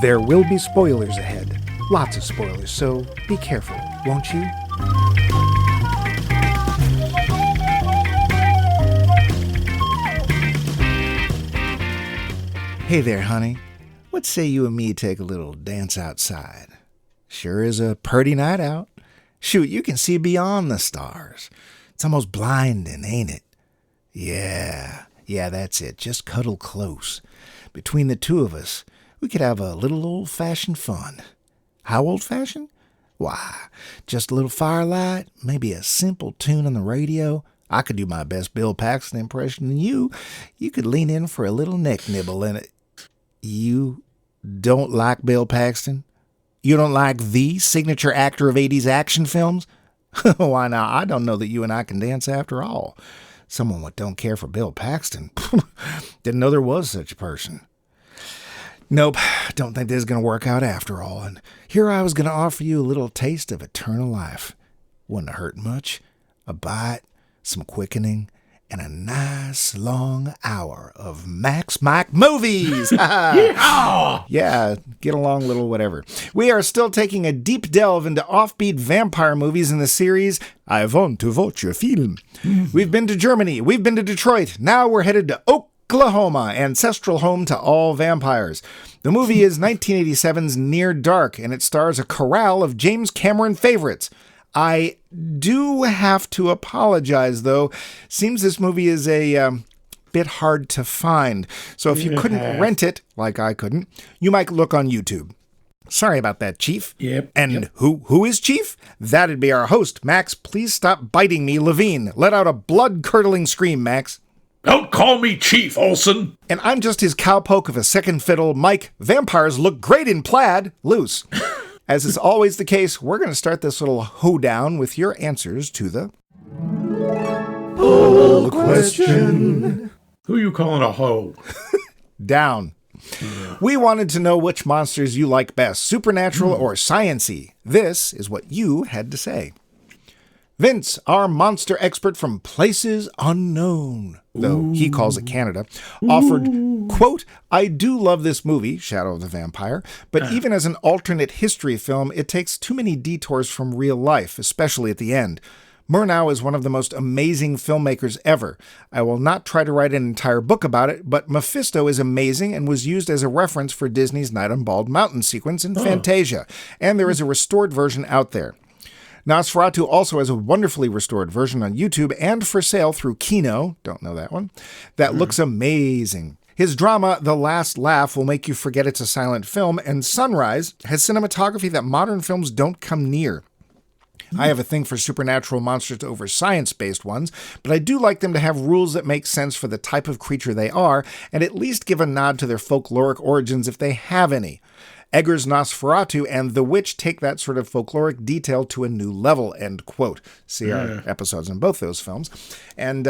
There will be spoilers ahead. Lots of spoilers, so be careful, won't you? Hey there, honey. What say you and me take a little dance outside? Sure is a purty night out. Shoot, you can see beyond the stars. It's almost blinding, ain't it? Yeah, that's it. Just cuddle close. Between the two of us, we could have a little old-fashioned fun. How old-fashioned? Why, just a little firelight, maybe a simple tune on the radio. I could do my best Bill Paxton impression, and you could lean in for a little neck nibble, and you don't like Bill Paxton? You don't like the signature actor of 80s action films? Why now, I don't know that you and I can dance after all. Someone what don't care for Bill Paxton. Didn't know there was such a person. Nope, don't think this is going to work out after all. And here I was going to offer you a little taste of eternal life. Wouldn't hurt much. A bite, some quickening, and a nice long hour of Max Mike movies. Yee-haw! Yeah, get along, little whatever. We are still taking a deep delve into offbeat vampire movies in the series I Want to Vatch Your Feelm. We've been to Germany, we've been to Detroit, now we're headed to Oklahoma, ancestral home to all vampires. The movie is 1987's Near Dark, and it stars a chorale of James Cameron favorites. I do have to apologize, though. Seems this movie is a bit hard to find. So if you couldn't rent it, like I couldn't, you might look on YouTube. Sorry about that, Chief. Yep. And who is Chief? That'd be our host, Max. Please stop biting me, Levine. Let out a blood-curdling scream, Max. Don't call me Chief, Olson. And I'm just his cowpoke of a second fiddle, Mike. Vampires look great in plaid. Loose. As is always the case, we're going to start this little hoedown with your answers to the poll question. Who you calling a hoe? Down. We wanted to know which monsters you like best, supernatural or science-y. This is what you had to say. Vince, our monster expert from places unknown, though he calls it Canada, offered, quote, I do love this movie, Shadow of the Vampire, but even as an alternate history film, it takes too many detours from real life, especially at the end. Murnau is one of the most amazing filmmakers ever. I will not try to write an entire book about it, but Mephisto is amazing and was used as a reference for Disney's Night on Bald Mountain sequence in Fantasia, and there is a restored version out there. Nosferatu also has a wonderfully restored version on YouTube and for sale through Kino, don't know that one, that looks amazing. His drama, The Last Laugh, will make you forget it's a silent film, and Sunrise has cinematography that modern films don't come near. I have a thing for supernatural monsters over science-based ones, but I do like them to have rules that make sense for the type of creature they are, and at least give a nod to their folkloric origins if they have any. Egger's Nosferatu and The Witch take that sort of folkloric detail to a new level, end quote. See our episodes on both those films. And,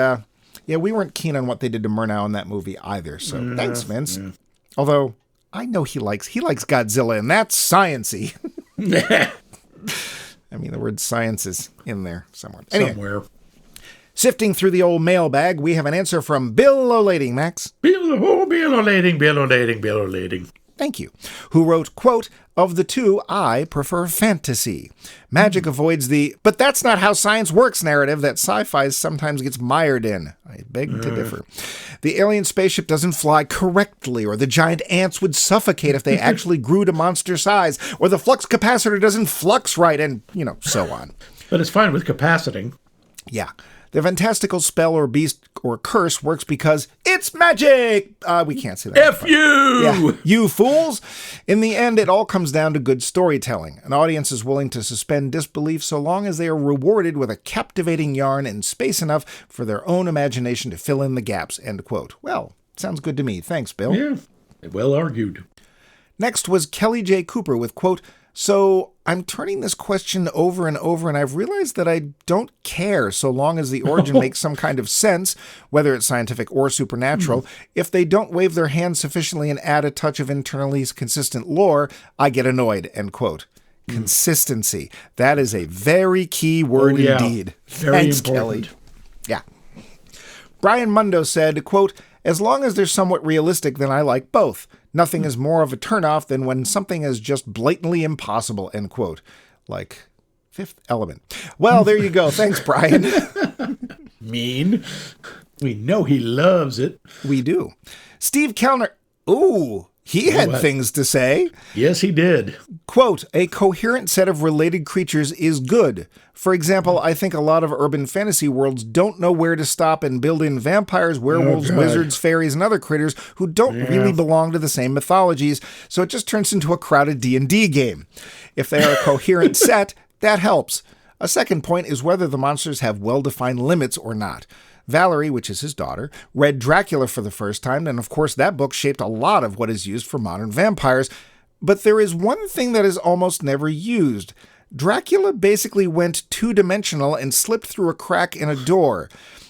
we weren't keen on what they did to Murnau in that movie either, so thanks, Vince. Yeah. Although, I know he likes Godzilla, and that's science-y. I mean, the word science is in there somewhere. Anyway, somewhere. Sifting through the old mailbag, we have an answer from Bill O'Lading, Max. Bill O'Lading. Thank you. Who wrote, quote, of the two, I prefer fantasy. Magic avoids the, but that's not how science works narrative that sci-fi sometimes gets mired in. I beg to differ. The alien spaceship doesn't fly correctly, or the giant ants would suffocate if they actually grew to monster size, or the flux capacitor doesn't flux right, and, so on. But it's fine with capaciting. Yeah. The fantastical spell or beast or curse works because it's magic! We can't say that. F you! Yeah. You fools! In the end, it all comes down to good storytelling. An audience is willing to suspend disbelief so long as they are rewarded with a captivating yarn and space enough for their own imagination to fill in the gaps, end quote. Well, sounds good to me. Thanks, Bill. Yeah, well argued. Next was Kelly J. Cooper with, quote, so I'm turning this question over and over, and I've realized that I don't care so long as the origin makes some kind of sense, whether it's scientific or supernatural. If they don't wave their hands sufficiently and add a touch of internally consistent lore, I get annoyed, end quote. Consistency. That is a very key word indeed. Very Thanks, important. Kelly. Yeah. Brian Mundo said, quote, As long as they're somewhat realistic, then I like both. Nothing is more of a turnoff than when something is just blatantly impossible, end quote. Like Fifth Element. Well, there you go. Thanks, Brian. Mean. We know he loves it. We do. Steve Kellner. Ooh, he had things to say. Yes, he did. Quote, a coherent set of related creatures is good. For example, I think a lot of urban fantasy worlds don't know where to stop and build in vampires, werewolves, wizards, fairies, and other critters who don't really belong to the same mythologies, so it just turns into a crowded D&D game. If they are a coherent set, that helps. A second point is whether the monsters have well-defined limits or not. Valerie, which is his daughter, read Dracula for the first time, and of course that book shaped a lot of what is used for modern vampires. But there is one thing that is almost never used. Dracula basically went two-dimensional and slipped through a crack in a door.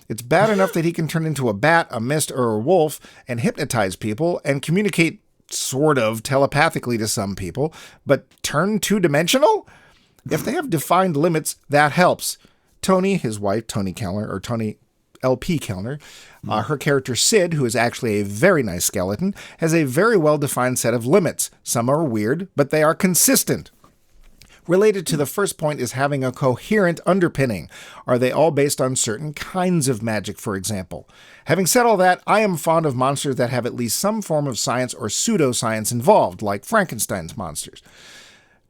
It's bad enough that he can turn into a bat, a mist, or a wolf and hypnotize people and communicate sort of telepathically to some people, but turn two-dimensional? If they have defined limits, that helps. Tony, his wife, Tony Kellner, or Tony L.P. Kellner, her character Sid, who is actually a very nice skeleton, has a very well-defined set of limits. Some are weird, but they are consistent. Related to the first point is having a coherent underpinning. Are they all based on certain kinds of magic, for example? Having said all that, I am fond of monsters that have at least some form of science or pseudoscience involved, like Frankenstein's monsters.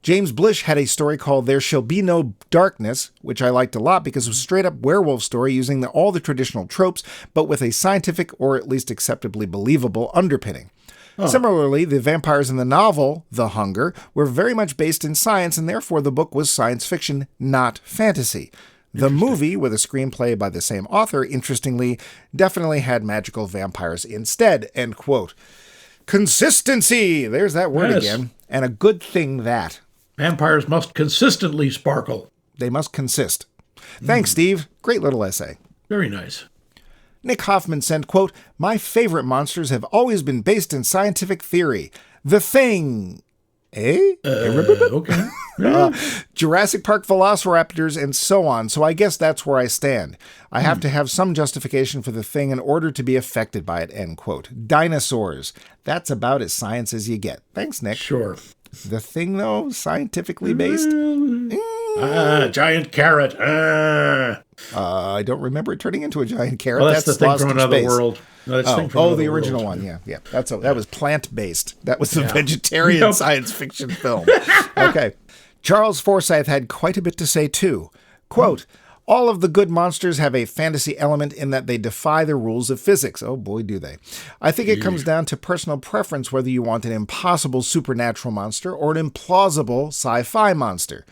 James Blish had a story called There Shall Be No Darkness, which I liked a lot because it was a straight-up werewolf story using all the traditional tropes, but with a scientific or at least acceptably believable underpinning. Oh. Similarly, the vampires in the novel, The Hunger, were very much based in science, and therefore the book was science fiction, not fantasy. The movie, with a screenplay by the same author, interestingly, definitely had magical vampires instead, end quote. Consistency! There's that word again. And a good thing that. Vampires must consistently sparkle. They must consist. Thanks, Steve. Great little essay. Very nice. Nick Hoffman sent, quote, my favorite monsters have always been based in scientific theory. The Thing. Okay. Jurassic Park velociraptors and so on, so I guess that's where I stand. I have to have some justification for the Thing in order to be affected by it, end quote. Dinosaurs. That's about as science as you get. Thanks, Nick. Sure. The Thing, though, scientifically based? Giant carrot. I don't remember it turning into a giant carrot. Well, that's the thing from another world. No, the original one. Yeah. That was plant-based. That was the vegetarian science fiction film. Okay. Charles Forsyth had quite a bit to say, too. Quote, all of the good monsters have a fantasy element in that they defy the rules of physics. Oh, boy, do they. I think it comes down to personal preference whether you want an impossible supernatural monster or an implausible sci-fi monster.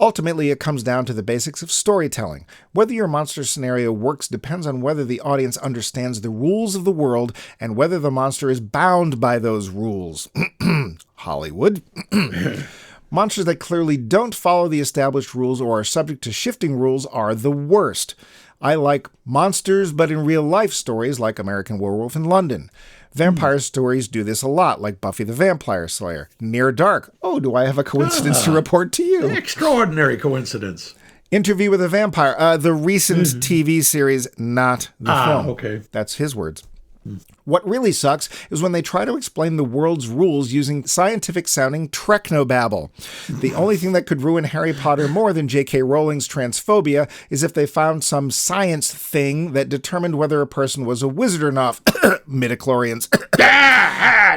Ultimately, it comes down to the basics of storytelling. Whether your monster scenario works depends on whether the audience understands the rules of the world and whether the monster is bound by those rules. Hollywood. Monsters that clearly don't follow the established rules or are subject to shifting rules are the worst. I like monsters, but in real-life stories like American Werewolf in London. Vampire stories do this a lot, like Buffy the Vampire Slayer. Near Dark. Oh, do I have a coincidence to report to you? Extraordinary coincidence. Interview with a Vampire. The recent TV series, not the film. Okay. That's his words. What really sucks is when they try to explain the world's rules using scientific-sounding technobabble. The only thing that could ruin Harry Potter more than J.K. Rowling's transphobia is if they found some science thing that determined whether a person was a wizard or not. Midichlorians.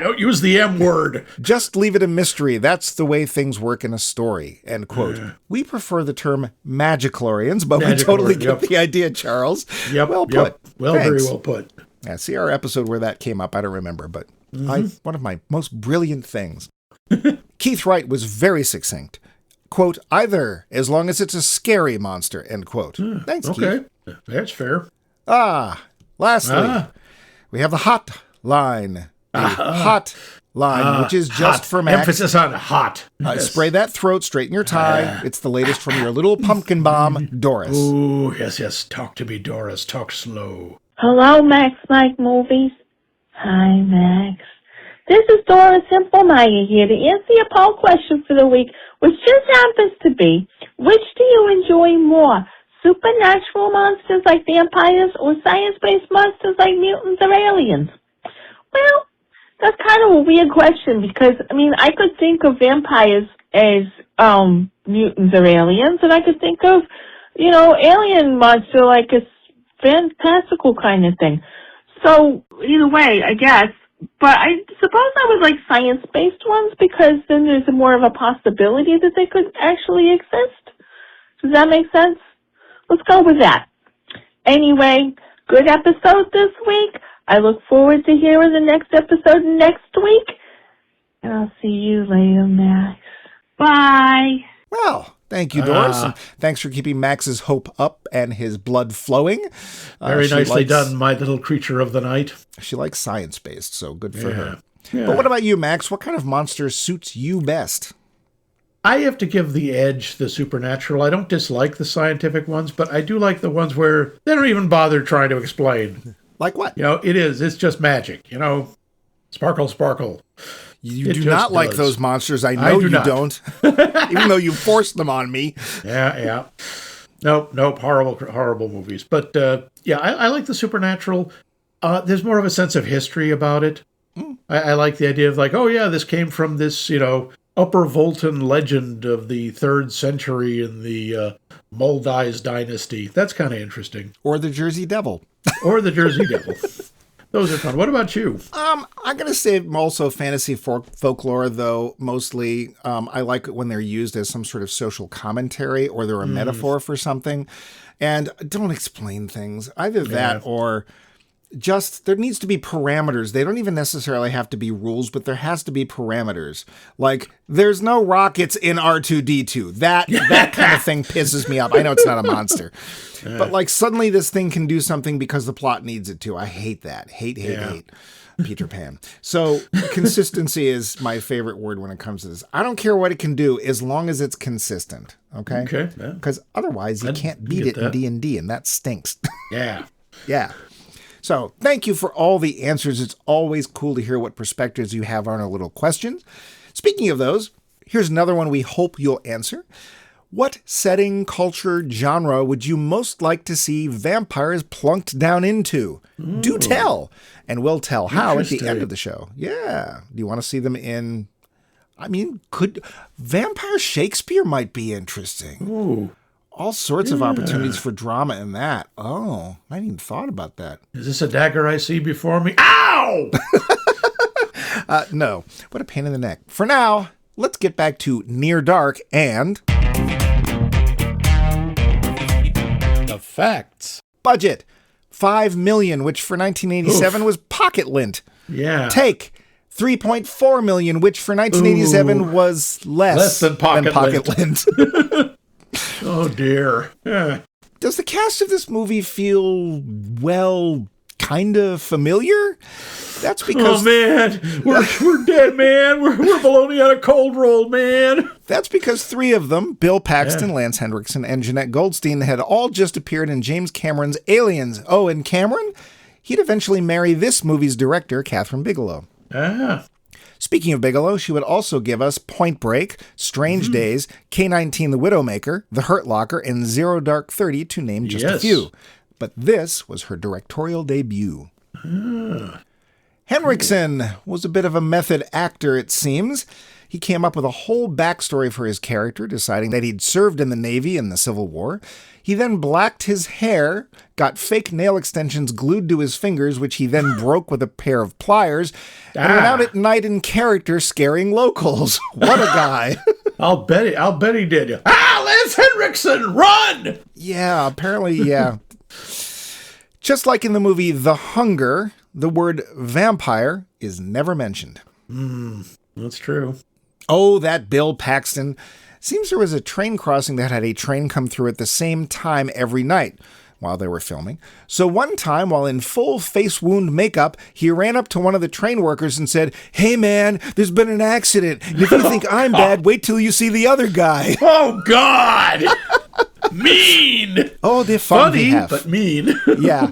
Don't use the M word. Just leave it a mystery. That's the way things work in a story. End quote. We prefer the term magichlorians, but we totally get the idea, Charles. Yep. Well put. Well, Thanks. very well put. Yeah, see our episode where that came up. I don't remember, but one of my most brilliant things. Keith Wright was very succinct. Quote, either, as long as it's a scary monster, end quote. Thanks, okay. Keith. That's fair. Lastly, we have the hot line. Hot line, which is just for Max. Emphasis on hot. Spray that throat, straighten your tie. It's the latest from your little pumpkin bomb, Doris. Ooh, yes. Talk to me, Doris. Talk slow. Hello, Max Mike Movies. Hi, Max. This is Doris Simple Maya here to answer your poll question for the week, which just happens to be, which do you enjoy more, Supernatural monsters like vampires or science-based monsters like mutants or aliens? Well, that's kind of a weird question because, I mean, I could think of vampires as mutants or aliens, and I could think of, alien monster like a fantastical kind of thing. So, either way, I guess. But I suppose I would like science-based ones because then there's more of a possibility that they could actually exist. Does that make sense? Let's go with that. Anyway, good episode this week. I look forward to hearing the next episode next week. And I'll see you later, Max. Bye. Well, thank you, Doris. And thanks for keeping Max's hope up and his blood flowing. Very nicely done, my little creature of the night. She likes science-based, so good for her. Yeah. But what about you, Max? What kind of monster suits you best? I have to give the edge the supernatural. I don't dislike the scientific ones, but I do like the ones where they don't even bother trying to explain. Like what? It's just magic. Sparkle, sparkle. You do not like those monsters. I know you don't. Even though you forced them on me. Yeah. Nope. Horrible movies. But, I like the supernatural. There's more of a sense of history about it. I like the idea of this came from this, Upper Voltan legend of the 3rd century in the Moldeis dynasty. That's kind of interesting. Or the Jersey Devil. Those are fun. What about you? I'm going to say also fantasy folklore, though, mostly. I like it when they're used as some sort of social commentary or they're a metaphor for something. And don't explain things. Either that or just there needs to be parameters. They don't even necessarily have to be rules, but there has to be parameters. Like, there's no rockets in R2-D2. That kind of thing pisses me off. I know it's not a monster. But, suddenly this thing can do something because the plot needs it to. I hate that. Hate. Peter Pan. So, consistency is my favorite word when it comes to this. I don't care what it can do as long as it's consistent. Okay? Okay. Because otherwise you can't beat it in D&D, and that stinks. Yeah. Yeah. So thank you for all the answers. It's always cool to hear what perspectives you have on our little questions. Speaking of those, here's another one we hope you'll answer. What setting, culture, genre would you most like to see vampires plunked down into? Ooh. Do tell, and we'll tell how at the end of the show. Yeah. Do you want to see them in... could Vampire Shakespeare might be interesting. Ooh. All sorts of opportunities for drama in that. Oh, I hadn't even thought about that. Is this a dagger I see before me? Ow! No. What a pain in the neck. For now, let's get back to Near Dark and... the facts. Budget. $5 million, which for 1987 was pocket lint. Yeah. Take. $3.4 million, which for 1987 was less than pocket lint. Oh, dear. Yeah. Does the cast of this movie feel, kind of familiar? That's because... Oh, man. We're dead, man. We're bologna on a cold roll, man. That's because 3 of them, Bill Paxton, Lance Henriksen, and Jeannette Goldstein, had all just appeared in James Cameron's Aliens. Oh, and Cameron? He'd eventually marry this movie's director, Catherine Bigelow. Ah. Speaking of Bigelow, she would also give us Point Break, Strange Days, K-19 The Widowmaker, The Hurt Locker, and Zero Dark 30, to name just a few. But this was her directorial debut. Henricksen was a bit of a method actor, it seems. He came up with a whole backstory for his character, deciding that he'd served in the Navy in the Civil War. He then blacked his hair, got fake nail extensions glued to his fingers, which he then broke with a pair of pliers, and went out at night in character scaring locals. What a guy. I'll bet he did. Lance Henriksen, run! Yeah, apparently, yeah. Just like in the movie The Hunger, the word vampire is never mentioned. That's true. Oh, that Bill Paxton. Seems there was a train crossing that had a train come through at the same time every night while they were filming. So one time, while in full face wound makeup, he ran up to one of the train workers and said, "Hey man, there's been an accident. And if you think I'm bad, wait till you see the other guy." Oh, God! Mean! Oh, they're funny, but mean. Yeah.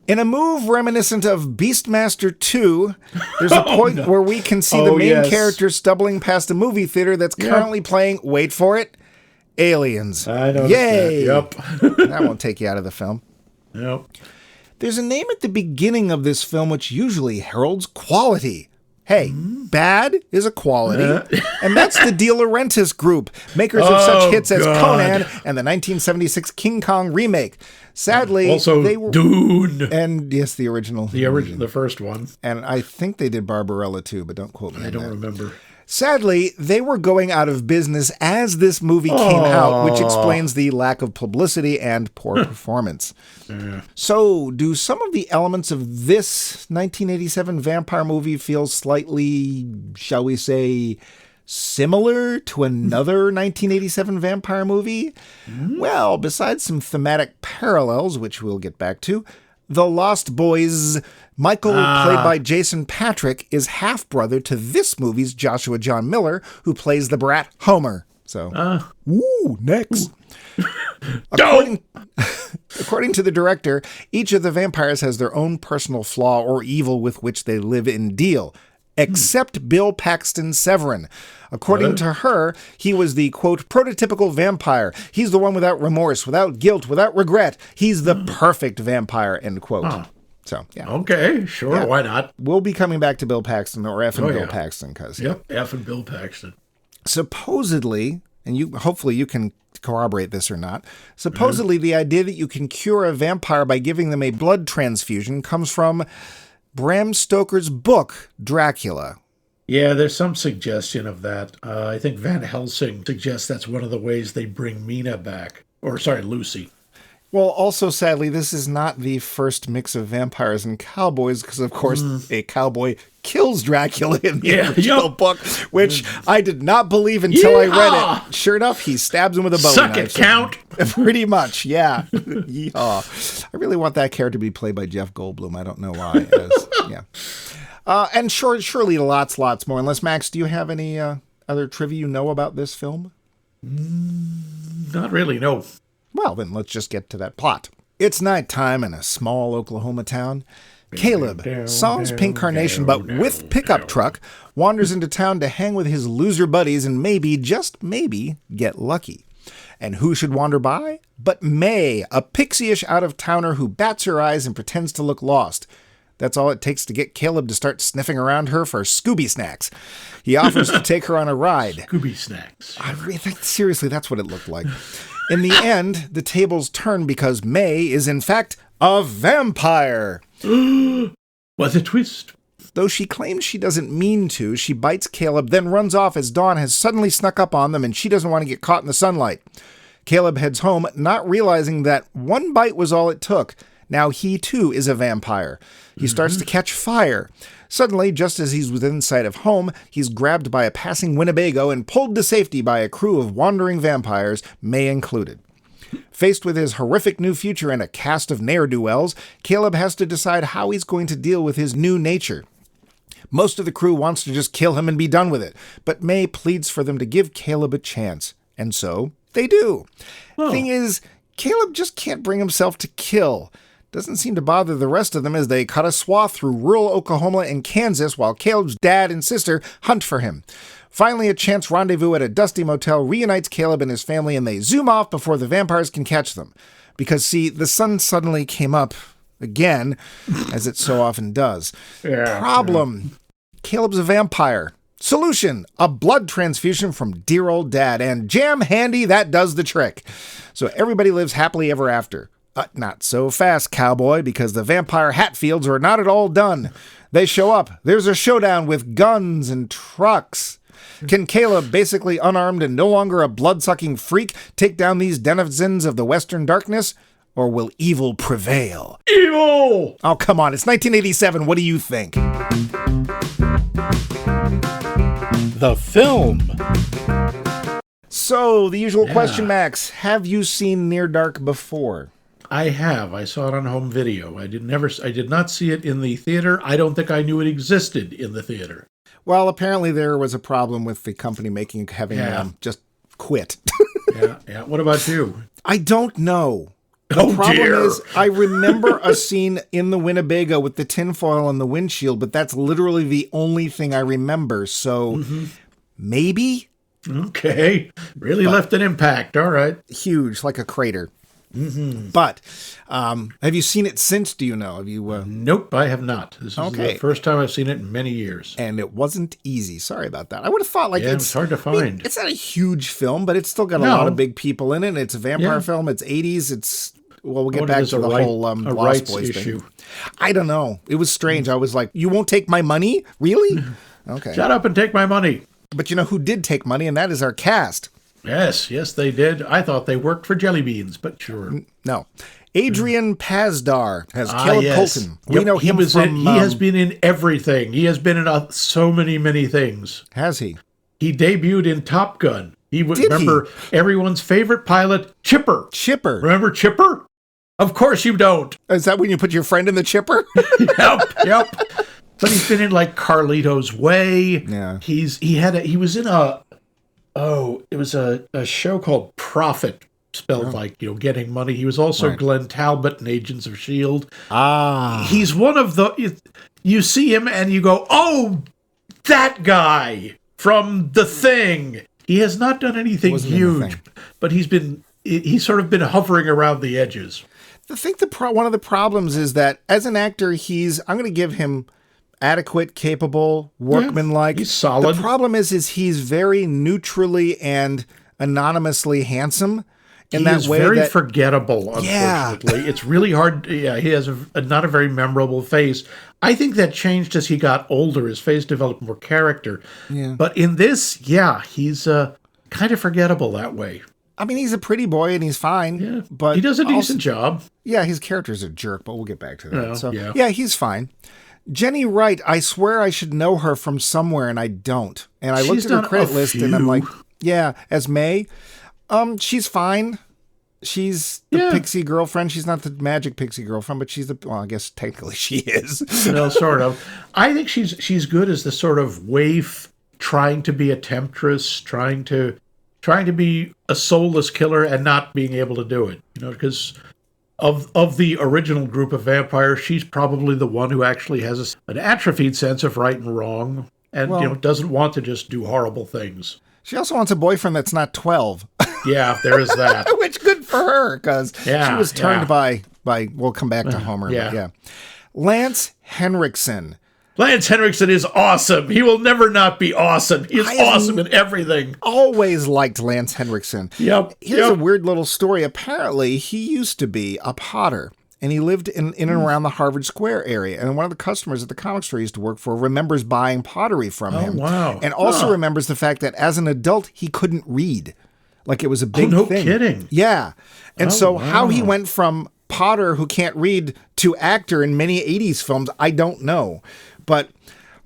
In a move reminiscent of Beastmaster 2, there's a point where we can see the main character stumbling past a movie theater that's currently playing, wait for it, aliens. I noticed Yay! that. That won't take you out of the film. Yep. There's a name at the beginning of this film which usually heralds quality. Hey, bad is a quality, and that's the De Laurentiis Group, makers of such hits as Conan and the 1976 King Kong remake. Sadly, also they were Dune, and yes, the original, the first one, and I think they did Barbarella too, but don't quote me. I don't remember. Sadly, they were going out of business as this movie came out, which explains the lack of publicity and poor performance. Yeah. So, do some of the elements of this 1987 vampire movie feel slightly, shall we say, similar to another 1987 vampire movie? Well, besides some thematic parallels, which we'll get back to, The Lost Boys' Michael, played by Jason Patric, is half-brother to this movie's Joshua John Miller, who plays the brat Homer. So, next. According to the director, each of the vampires has their own personal flaw or evil with which they live and deal, except Bill Paxton Severin. According to her, he was the, quote, prototypical vampire. He's the one without remorse, without guilt, without regret. He's the perfect vampire, end quote. So, yeah. Okay, sure, yeah. Why not? We'll be coming back to Bill Paxton, or F'in Bill Paxton, because F'in Bill Paxton. Supposedly, and hopefully you can corroborate this or not, supposedly the idea that you can cure a vampire by giving them a blood transfusion comes from Bram Stoker's book, Dracula. Yeah, there's some suggestion of that. I think Van Helsing suggests that's one of the ways they bring Mina back. Lucy. Well, also, sadly, this is not the first mix of vampires and cowboys, because, of course, a cowboy kills Dracula in the original book, which I did not believe until I read it. Sure enough, he stabs him with a bowie Suck knife. It, Count! Pretty much, yeah. Yee-haw. I really want that character to be played by Jeff Goldblum. I don't know why. And surely lots more. Unless, Max, do you have any other trivia you know about this film? Not really, no. Well, then let's just get to that plot. It's nighttime in a small Oklahoma town. Caleb, Saul's pink carnation, but with pickup truck, wanders into town to hang with his loser buddies and maybe, just maybe, get lucky. And who should wander by? But May, a pixie-ish out-of-towner who bats her eyes and pretends to look lost. That's all it takes to get Caleb to start sniffing around her for Scooby snacks. He offers to take her on a ride. Scooby snacks. Seriously, that's what it looked like. In the end, the tables turn because May is, in fact, a vampire. What a twist. Though she claims she doesn't mean to, she bites Caleb, then runs off as dawn has suddenly snuck up on them and she doesn't want to get caught in the sunlight. Caleb heads home, not realizing that one bite was all it took. Now he, too, is a vampire. He starts to catch fire. Suddenly, just as he's within sight of home, he's grabbed by a passing Winnebago and pulled to safety by a crew of wandering vampires, May included. Faced with his horrific new future and a cast of ne'er-do-wells, Caleb has to decide how he's going to deal with his new nature. Most of the crew wants to just kill him and be done with it, but May pleads for them to give Caleb a chance, and so they do. Thing is, Caleb just can't bring himself to kill. Doesn't seem to bother the rest of them as they cut a swath through rural Oklahoma and Kansas while Caleb's dad and sister hunt for him. Finally, a chance rendezvous at a dusty motel reunites Caleb and his family, and they zoom off before the vampires can catch them. Because, see, the sun suddenly came up again, as it so often does. Problem. Caleb's a vampire. Solution, a blood transfusion from dear old dad, and jam handy, that does the trick. So everybody lives happily ever after. Not so fast, cowboy, because the vampire Hatfields are not at all done. They show up. There's a showdown with guns and trucks. Can Caleb, basically unarmed and no longer a blood-sucking freak, take down these denizens of the Western darkness? Or will evil prevail? Evil! Oh, come on. It's 1987. What do you think? The film. So, the usual question, Max. Have you seen Near Dark before? I have. I saw it on home video. I did not see it in the theater. I don't think I knew it existed in the theater. Well, apparently there was a problem with the company having just quit. Yeah. What about you? I don't know. The problem is, I remember a scene in the Winnebago with the tinfoil on the windshield, but that's literally the only thing I remember. So maybe Okay. Really left an impact. All right. Huge, like a crater. Mm-hmm. But have you seen it since, do you know? Have you? Nope, I have not. This is Okay. the first time I've seen it in many years. And it wasn't easy. Sorry about that. I would have thought it's hard to find. It's not a huge film, but it's still got a lot of big people in it. It's a vampire film. It's 80s. We'll get back to the whole Lost Boys issue. thing. I don't know. It was strange. I was like, you won't take my money? Really? Okay. Shut up and take my money. But you know who did take money, and that is our cast. Yes, they did. I thought they worked for Jelly Beans, but sure. No. Adrian Pasdar has Caleb Colton. We know him from... he has been in everything. He has been in so many things. Has he? He debuted in Top Gun. Remember everyone's favorite pilot, Chipper. Chipper. Remember Chipper? Of course you don't. Is that when you put your friend in the chipper? Yep. But he's been in like Carlito's Way. Yeah. He was in it was a show called Profit, spelled like, getting money. He was also Glenn Talbot in Agents of S.H.I.E.L.D. He's one of you see him and you go, oh, that guy from The Thing. He has not done anything huge, but he's sort of been hovering around the edges. I think one of the problems is that as an actor, I'm going to give him adequate, capable, workmanlike. He's solid. The problem is he's very neutrally and anonymously handsome. In that way, very forgettable, unfortunately. It's really hard. Yeah, he has not a very memorable face. I think that changed as he got older. His face developed more character. Yeah. But in this, he's kind of forgettable that way. I mean, he's a pretty boy and he's fine. Yeah, but he does a decent job. Yeah, his character's a jerk, but we'll get back to that. Yeah, he's fine. Jenny Wright, I swear I should know her from somewhere, and I don't. And I looked at her credit list, and I'm like, as May. She's fine. She's the pixie girlfriend. She's not the magic pixie girlfriend, but she's I guess technically she is. No, sort of. I think she's good as the sort of waif trying to be a temptress, trying to be a soulless killer and not being able to do it. Because of the original group of vampires, she's probably the one who actually has an atrophied sense of right and wrong, and doesn't want to just do horrible things. She also wants a boyfriend that's not 12. Yeah, there is that. Which good for her, because she was turned by. We'll come back to Homer. But Lance Henriksen. Lance Henriksen is awesome. He will never not be awesome. He is awesome in everything. Always liked Lance Henriksen. Yep. Here's a weird little story. Apparently, he used to be a potter, and he lived in and around the Harvard Square area. And one of the customers at the comic store he used to work for remembers buying pottery from him. Wow. And also remembers the fact that as an adult, he couldn't read. Like it was a big thing. No kidding. Yeah. And how he went from potter who can't read to actor in many 80s films, I don't know. But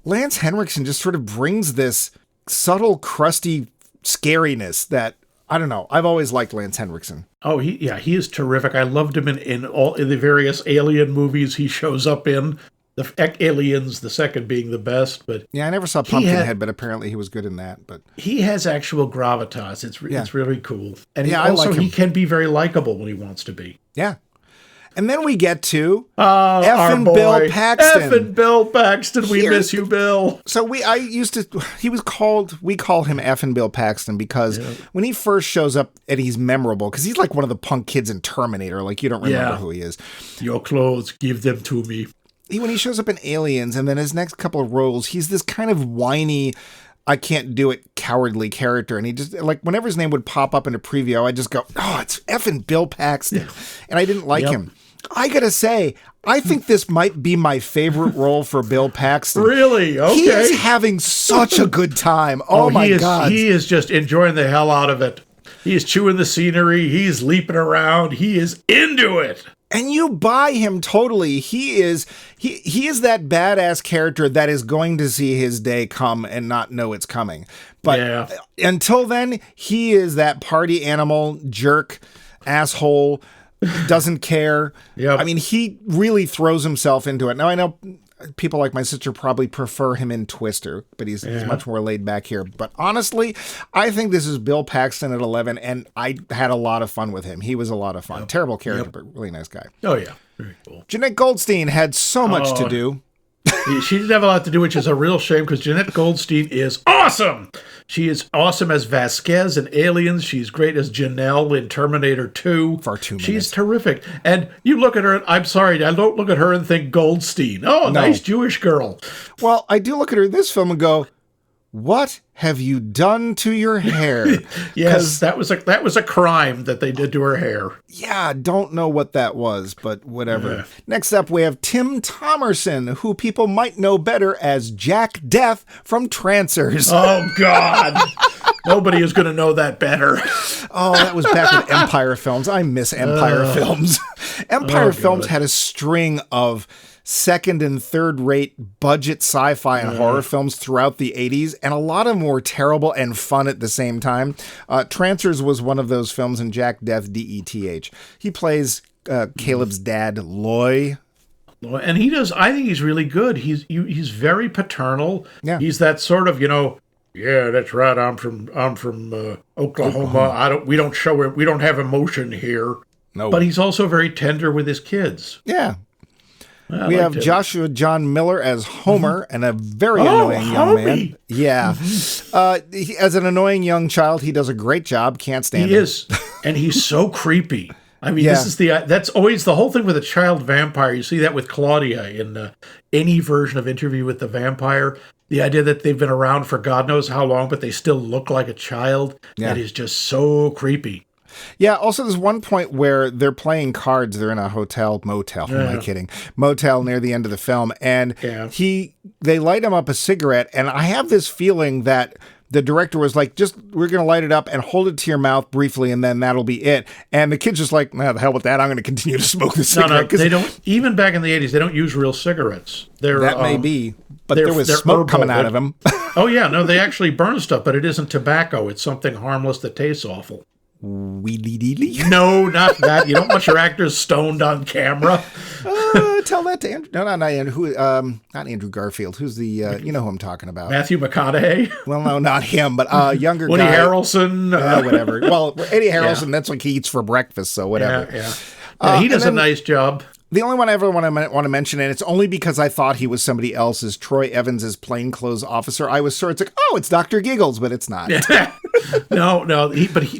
Lance Henriksen just sort of brings this subtle, crusty scariness that, I don't know. I've always liked Lance Henriksen. Oh, he is terrific. I loved him in all the various Alien movies he shows up in. The Aliens, the second being the best, but I never saw Pumpkinhead, but apparently he was good in that. But he has actual gravitas. It's really cool, and he can be very likable when he wants to be. Yeah. And then we get to F'in Bill Paxton. F'in Bill Paxton. We miss you, Bill. So we call him F'in Bill Paxton because when he first shows up and he's memorable, because he's like one of the punk kids in Terminator, like you don't remember who he is. Your clothes, give them to me. When he shows up in Aliens and then his next couple of roles, he's this kind of whiny, I can't do it, cowardly character. And he just, like, whenever his name would pop up in a preview, I just go, oh, it's F'in Bill Paxton. And I didn't like him. I gotta say, I think this might be my favorite role for Bill Paxton. Really? Okay. He is having such a good time. Oh my God. He is just enjoying the hell out of it. He is chewing the scenery. He's leaping around. He is into it. And you buy him totally. He is that badass character that is going to see his day come and not know it's coming. But until then, he is that party animal, jerk, asshole, doesn't care. Yep. I mean, he really throws himself into it. Now, I know people like my sister probably prefer him in Twister, but he's much more laid back here. But honestly, I think this is Bill Paxton at 11, and I had a lot of fun with him. He was a lot of fun. Terrible character, but really nice guy. Oh, yeah. Very cool. Jeannette Goldstein had so much to do. She didn't have a lot to do, which is a real shame because Jeannette Goldstein is awesome. She is awesome as Vasquez in Aliens. She's great as Janelle in Terminator 2. For 2 minutes. She's terrific. And you look at her, and I'm sorry, I don't look at her and think Goldstein. Oh, No. nice Jewish girl. Well, I do look at her in this film and go, what have you done to your hair? Yes, that was a crime that they did to her hair. Yeah, don't know what that was, but whatever. Yeah. Next up, we have Tim Thomerson, who people might know better as Jack Death from Trancers. Oh, God. Nobody is going to know that better. Oh, that was back with Empire Films. I miss Empire Films. Empire Films had a string of second and third rate budget sci-fi and horror films throughout the 80s, and a lot of them were terrible and fun at the same time. Trancers was one of those films, and Jack Death, D-E-T-H. He plays Caleb's dad, Loy. And he does, I think he's really good. He's very paternal. Yeah. He's that sort of, yeah, that's right. I'm from Oklahoma. We don't have emotion here. No. But he's also very tender with his kids. Yeah. We have Joshua John Miller as Homer, and a very annoying young man. Yeah. As an annoying young child, he does a great job. Can't stand him. He is. And he's so creepy. I mean, that's always the whole thing with a child vampire. You see that with Claudia in any version of Interview with the Vampire. The idea that they've been around for God knows how long, but they still look like a child. Yeah. That is just so creepy. Yeah, also there's one point where they're playing cards. They're in a motel, am I kidding? Motel near the end of the film. And they light him up a cigarette. And I have this feeling that the director was like, we're going to light it up and hold it to your mouth briefly, and then that'll be it. And the kid's just like, the hell with that. I'm going to continue to smoke the cigarette. No, they don't, even back in the 80s, they don't use real cigarettes. That may be, but there was smoke coming out of them. Oh, yeah, no, they actually burn stuff, but it isn't tobacco. It's something harmless that tastes awful. Wheelie-deedly? No, not that. You don't want your actors stoned on camera. Tell that to Andrew. No, not Andrew. Not Andrew Garfield. Who's the, you know who I'm talking about. Matthew McConaughey? Well, no, not him, but younger Woody guy. Woody Harrelson? Whatever. Well, Eddie Harrelson, that's like he eats for breakfast, so whatever. Yeah, he does a nice job. The only one I ever want to mention, and it's only because I thought he was somebody else, is Troy Evans as plainclothes officer. I was sure it's like, it's Dr. Giggles, but it's not. No,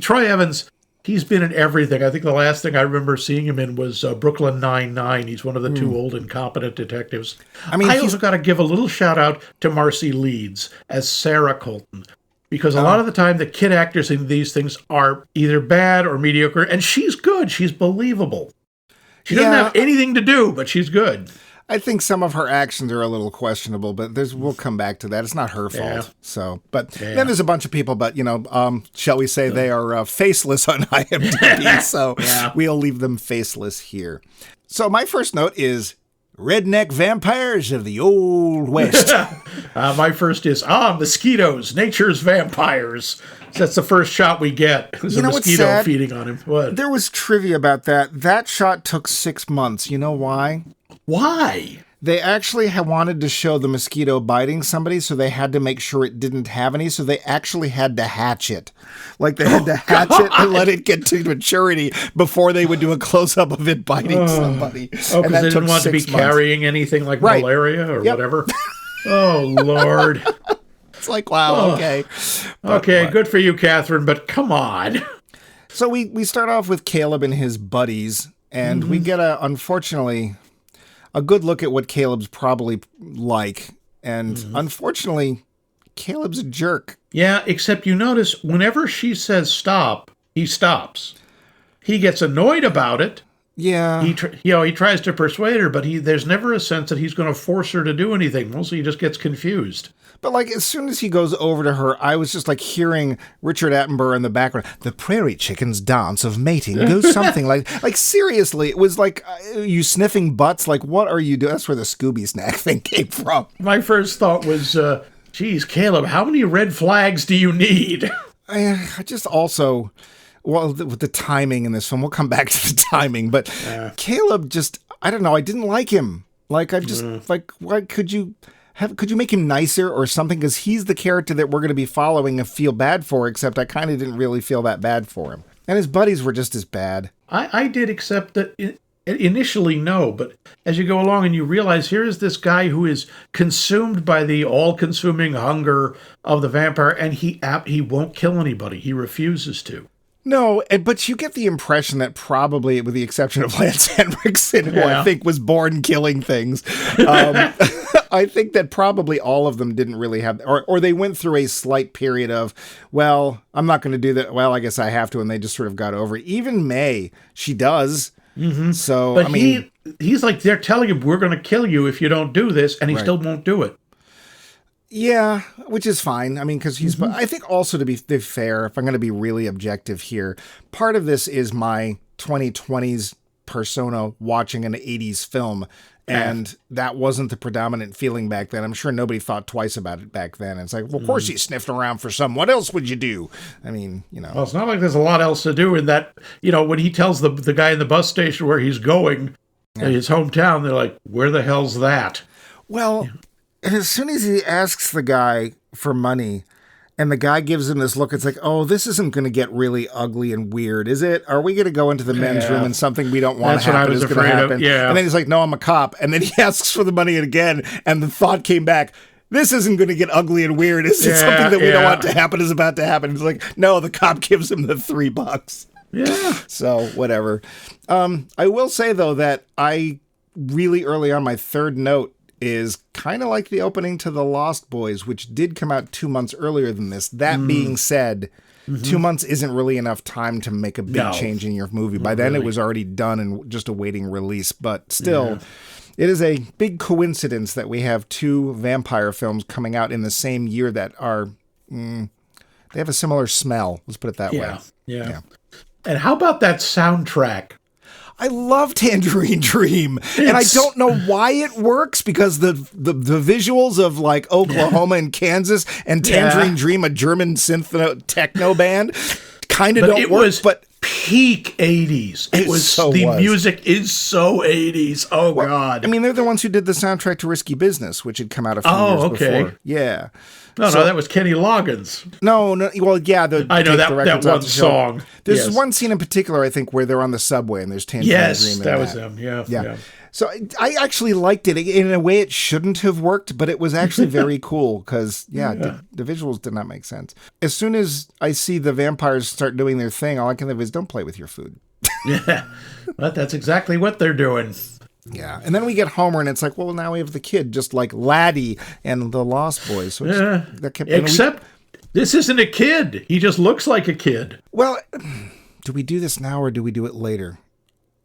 Troy Evans, he's been in everything. I think the last thing I remember seeing him in was Brooklyn Nine-Nine. He's one of the two old incompetent detectives. I mean, I also got to give a little shout out to Marcy Leeds as Sarah Colton. Because a lot of the time, the kid actors in these things are either bad or mediocre, and she's good. She's believable. She doesn't have anything to do, but she's good. I think some of her actions are a little questionable, but we'll come back to that. It's not her fault. Yeah. So, but then there's a bunch of people, but shall we say they are faceless on IMDb? So we'll leave them faceless here. So my first note is redneck vampires of the Old West. My first is mosquitoes, nature's vampires. So that's the first shot we get. There's a mosquito feeding on him. What? There was trivia about that. That shot took 6 months. You know why? Why? They actually wanted to show the mosquito biting somebody, so they had to make sure it didn't have any, so they actually had to hatch it. Like, they had to hatch it and let it get to maturity before they would do a close-up of it biting somebody. Oh, because they didn't want to be carrying anything like malaria or whatever? Oh, Lord. It's like, wow, okay. Okay, good for you, Catherine, but come on. So we start off with Caleb and his buddies, and we get, unfortunately, a good look at what Caleb's probably like. And unfortunately, Caleb's a jerk. Yeah, except you notice whenever she says stop, he stops. He gets annoyed about it. Yeah. He tries to persuade her, but there's never a sense that he's going to force her to do anything. Mostly he just gets confused. But, like, as soon as he goes over to her, I was just, like, hearing Richard Attenborough in the background. The prairie chicken's dance of mating goes something like, seriously, it was like, you sniffing butts? Like, what are you doing? That's where the Scooby snack thing came from. My first thought was, geez, Caleb, how many red flags do you need? I just also... Well, with the timing in this film, we'll come back to the timing, but Caleb just, I don't know, I didn't like him. Like, I just, like, why could you make him nicer or something? Because he's the character that we're going to be following and feel bad for, except I kind of didn't really feel that bad for him. And his buddies were just as bad. I did, except that Initially, no, but as you go along and you realize here is this guy who is consumed by the all-consuming hunger of the vampire, and he won't kill anybody. He refuses to. No, but you get the impression that probably, with the exception of Lance Henriksen, who I think was born killing things, I think that probably all of them didn't really have, or they went through a slight period of, well, I'm not going to do that. Well, I guess I have to, and they just sort of got over it. Even May, she does. Mm-hmm. So, but I mean, he's like, they're telling him, we're going to kill you if you don't do this, and he still won't do it. Yeah, which is fine. I mean, because but I think also to be fair, if I'm going to be really objective here, part of this is my 2020s persona watching an 80s film. And that wasn't the predominant feeling back then. I'm sure nobody thought twice about it back then. It's like, well, of course he sniffed around for some. What else would you do? I mean, Well, it's not like there's a lot else to do in that, when he tells the guy in the bus station where he's going, his hometown, they're like, where the hell's that? Well, and as soon as he asks the guy for money, and the guy gives him this look, it's like, oh, this isn't going to get really ugly and weird, is it? Are we going to go into the men's room and something we don't want to happen is going to happen? Yeah. And then he's like, no, I'm a cop. And then he asks for the money again, and the thought came back, this isn't going to get ugly and weird. Is it something that we don't want to happen is about to happen? He's like, no, the cop gives him the $3. Yeah. So, whatever. I will say, though, that I really early on, my third note is kind of like the opening to The Lost Boys, which did come out 2 months earlier than this. That being said, 2 months isn't really enough time to make a big change in your movie. By then, it was already done and just awaiting release. But still, it is a big coincidence that we have two vampire films coming out in the same year that are, they have a similar smell. Let's put it that way. Yeah. And how about that soundtrack? I love Tangerine Dream, and I don't know why it works, because the visuals of like Oklahoma and Kansas and Tangerine Dream, a German synth techno band, kind of don't work. But peak 80s. It was music is so 80s. Oh God! I mean, they're the ones who did the soundtrack to Risky Business, which had come out a few years before. Yeah. No, that was Kenny Loggins. No. Well, yeah. I know that one song. There's one scene in particular, I think, where they're on the subway and there's Tangerine Dream. Yes, that was them. Yeah. So I actually liked it. In a way, it shouldn't have worked, but it was actually very cool because, the visuals did not make sense. As soon as I see the vampires start doing their thing, all I can think of is, don't play with your food. Yeah, but that's exactly what they're doing. Yeah, and then we get Homer, and it's like, well, now we have the kid, just like Laddie and the Lost Boys. So except this isn't a kid. He just looks like a kid. Well, do we do this now or do we do it later?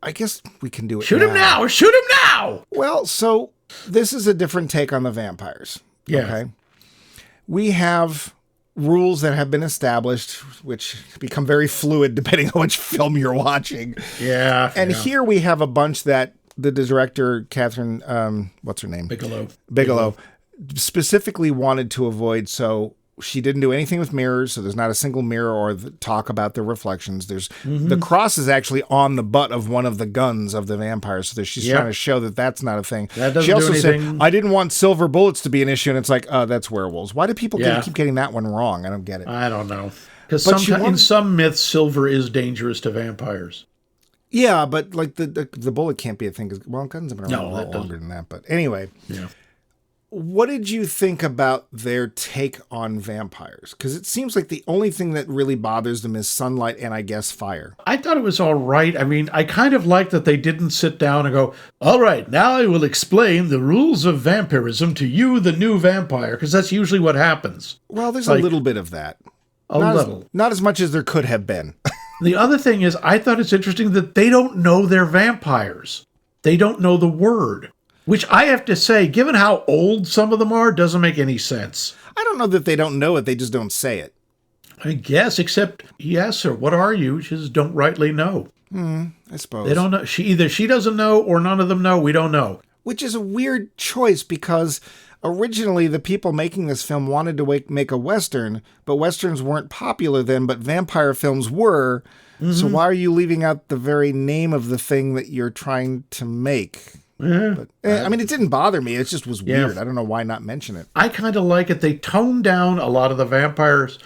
I guess we can do it Shoot him now! Shoot him now! Well, so this is a different take on the vampires. Yeah. Okay? We have rules that have been established, which become very fluid depending on which film you're watching. Yeah. And here we have a bunch that the director, Catherine, what's her name? Bigelow, specifically wanted to avoid. So she didn't do anything with mirrors. So there's not a single mirror or talk about the reflections. There's the cross is actually on the butt of one of the guns of the vampires. So she's trying to show that that's not a thing. That doesn't she also do anything. said, I didn't want silver bullets to be an issue. And it's like, that's werewolves. Why do people keep getting that one wrong? I don't get it. I don't know. Because in some myths, silver is dangerous to vampires. Yeah, but like the bullet can't be a thing. Well, guns have been around a lot longer than that. But anyway, what did you think about their take on vampires? Because it seems like the only thing that really bothers them is sunlight and, I guess, fire. I thought it was all right. I mean, I kind of like that they didn't sit down and go, all right, now I will explain the rules of vampirism to you, the new vampire, because that's usually what happens. Well, there's a little bit of that. Not as much as there could have been. The other thing is, I thought it's interesting that they don't know they're vampires. They don't know the word, which I have to say, given how old some of them are, doesn't make any sense. I don't know that they don't know it. They just don't say it. I guess, except he asks her, what are you? She says, don't rightly know. I suppose. They don't know. Either she doesn't know or none of them know. We don't know. Which is a weird choice because originally the people making this film wanted to make a Western, but Westerns weren't popular then, but vampire films were. So why are you leaving out the very name of the thing that you're trying to make? But, I mean, it didn't bother me. It just was weird. I don't know why not mention it. I kind of like it. They toned down a lot of the vampires.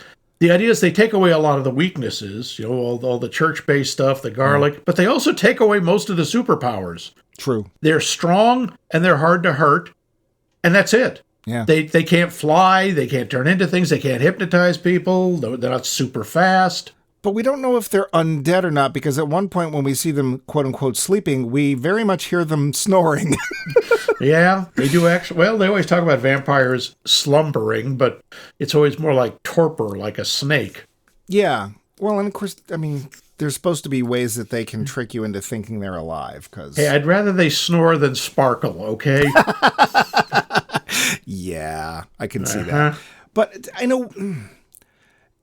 The idea is they take away a lot of the weaknesses, all the church-based stuff, the garlic, but they also take away most of the superpowers. True. They're strong and they're hard to hurt, and that's it. Yeah. They can't fly, they can't turn into things, they can't hypnotize people, they're not super fast. But we don't know if they're undead or not, because at one point when we see them, quote-unquote, sleeping, we very much hear them snoring. Yeah, they do actually. Well, they always talk about vampires slumbering, but it's always more like torpor, like a snake. Yeah. Well, and of course, I mean, there's supposed to be ways that they can trick you into thinking they're alive. Hey, I'd rather they snore than sparkle, okay? Yeah, I can see that. But I know...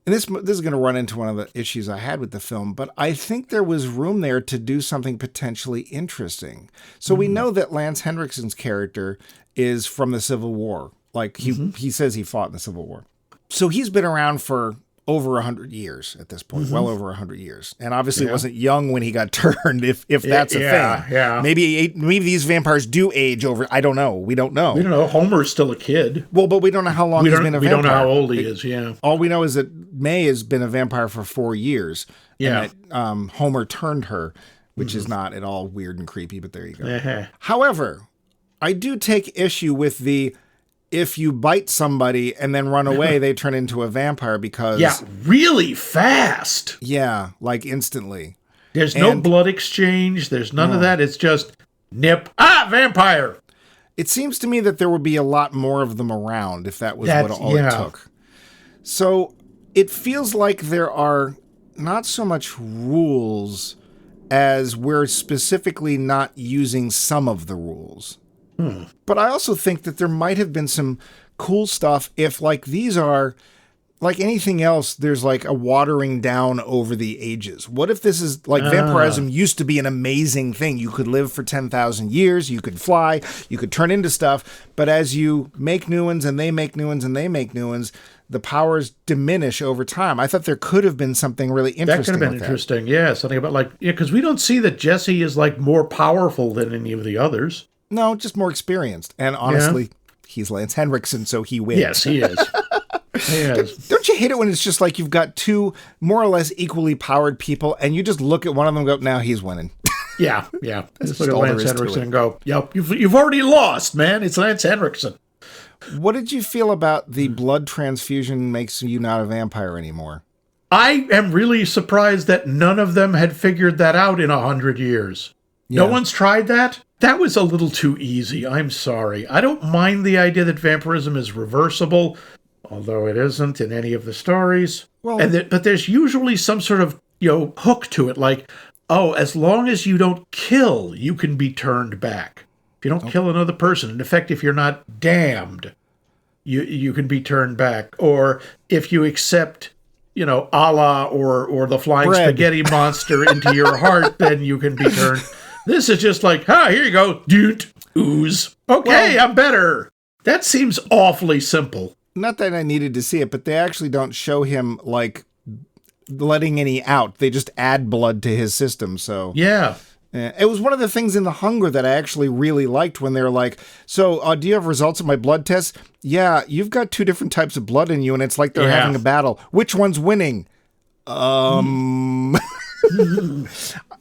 And this is going to run into one of the issues I had with the film, but I think there was room there to do something potentially interesting. So we know that Lance Henriksen's character is from the Civil War. Like, he says he fought in the Civil War. So he's been around for over 100 years at this point, well over 100 years. And obviously wasn't young when he got turned, if that's a thing. Yeah. Maybe these vampires do age over. I don't know. We don't know. We don't know. Homer's still a kid. Well, but we don't know how long he's been a vampire. We don't know how old he is, yeah. All we know is that May has been a vampire for 4 years. Yeah. And that, Homer turned her, which is not at all weird and creepy, but there you go. Uh-huh. However, I do take issue with the... If you bite somebody and then run away, they turn into a vampire because... Yeah, really fast. Yeah, like instantly. There's no blood exchange. There's none of that. It's just nip. Vampire. It seems to me that there would be a lot more of them around if that was what all it took. So it feels like there are not so much rules as we're specifically not using some of the rules. But I also think that there might have been some cool stuff if, like, these are, like anything else, there's like a watering down over the ages. What if this is, like, vampirism used to be an amazing thing. You could live for 10,000 years, you could fly, you could turn into stuff, but as you make new ones and they make new ones and they make new ones, the powers diminish over time. I thought there could have been something really interesting. That could have been interesting, yeah. Something about, because we don't see that Jesse is, like, more powerful than any of the others. No, just more experienced. And honestly, he's Lance Henriksen, so he wins. Yes, he is. He is. Don't you hate it when it's just like you've got two more or less equally powered people, and you just look at one of them and go, now he's winning. Yeah. Just look at Lance Henriksen and go, yep, you've already lost, man. It's Lance Henriksen. What did you feel about the blood transfusion makes you not a vampire anymore? I am really surprised that none of them had figured that out in 100 years. Yeah. No one's tried that? That was a little too easy. I'm sorry. I don't mind the idea that vampirism is reversible, although it isn't in any of the stories. Well, but there's usually some sort of, hook to it, like, as long as you don't kill, you can be turned back. If you don't kill another person, in effect, if you're not damned, you can be turned back. Or if you accept, Allah or the flying spaghetti monster into your heart, then you can be turned. This is just like, here you go. Doot, ooze. Okay, I'm better. That seems awfully simple. Not that I needed to see it, but they actually don't show him, like, letting any out. They just add blood to his system, so... Yeah. It was one of the things in The Hunger that I actually really liked when they were like, so, do you have results of my blood tests? Yeah, you've got 2 different types of blood in you, and it's like they're having a battle. Which one's winning?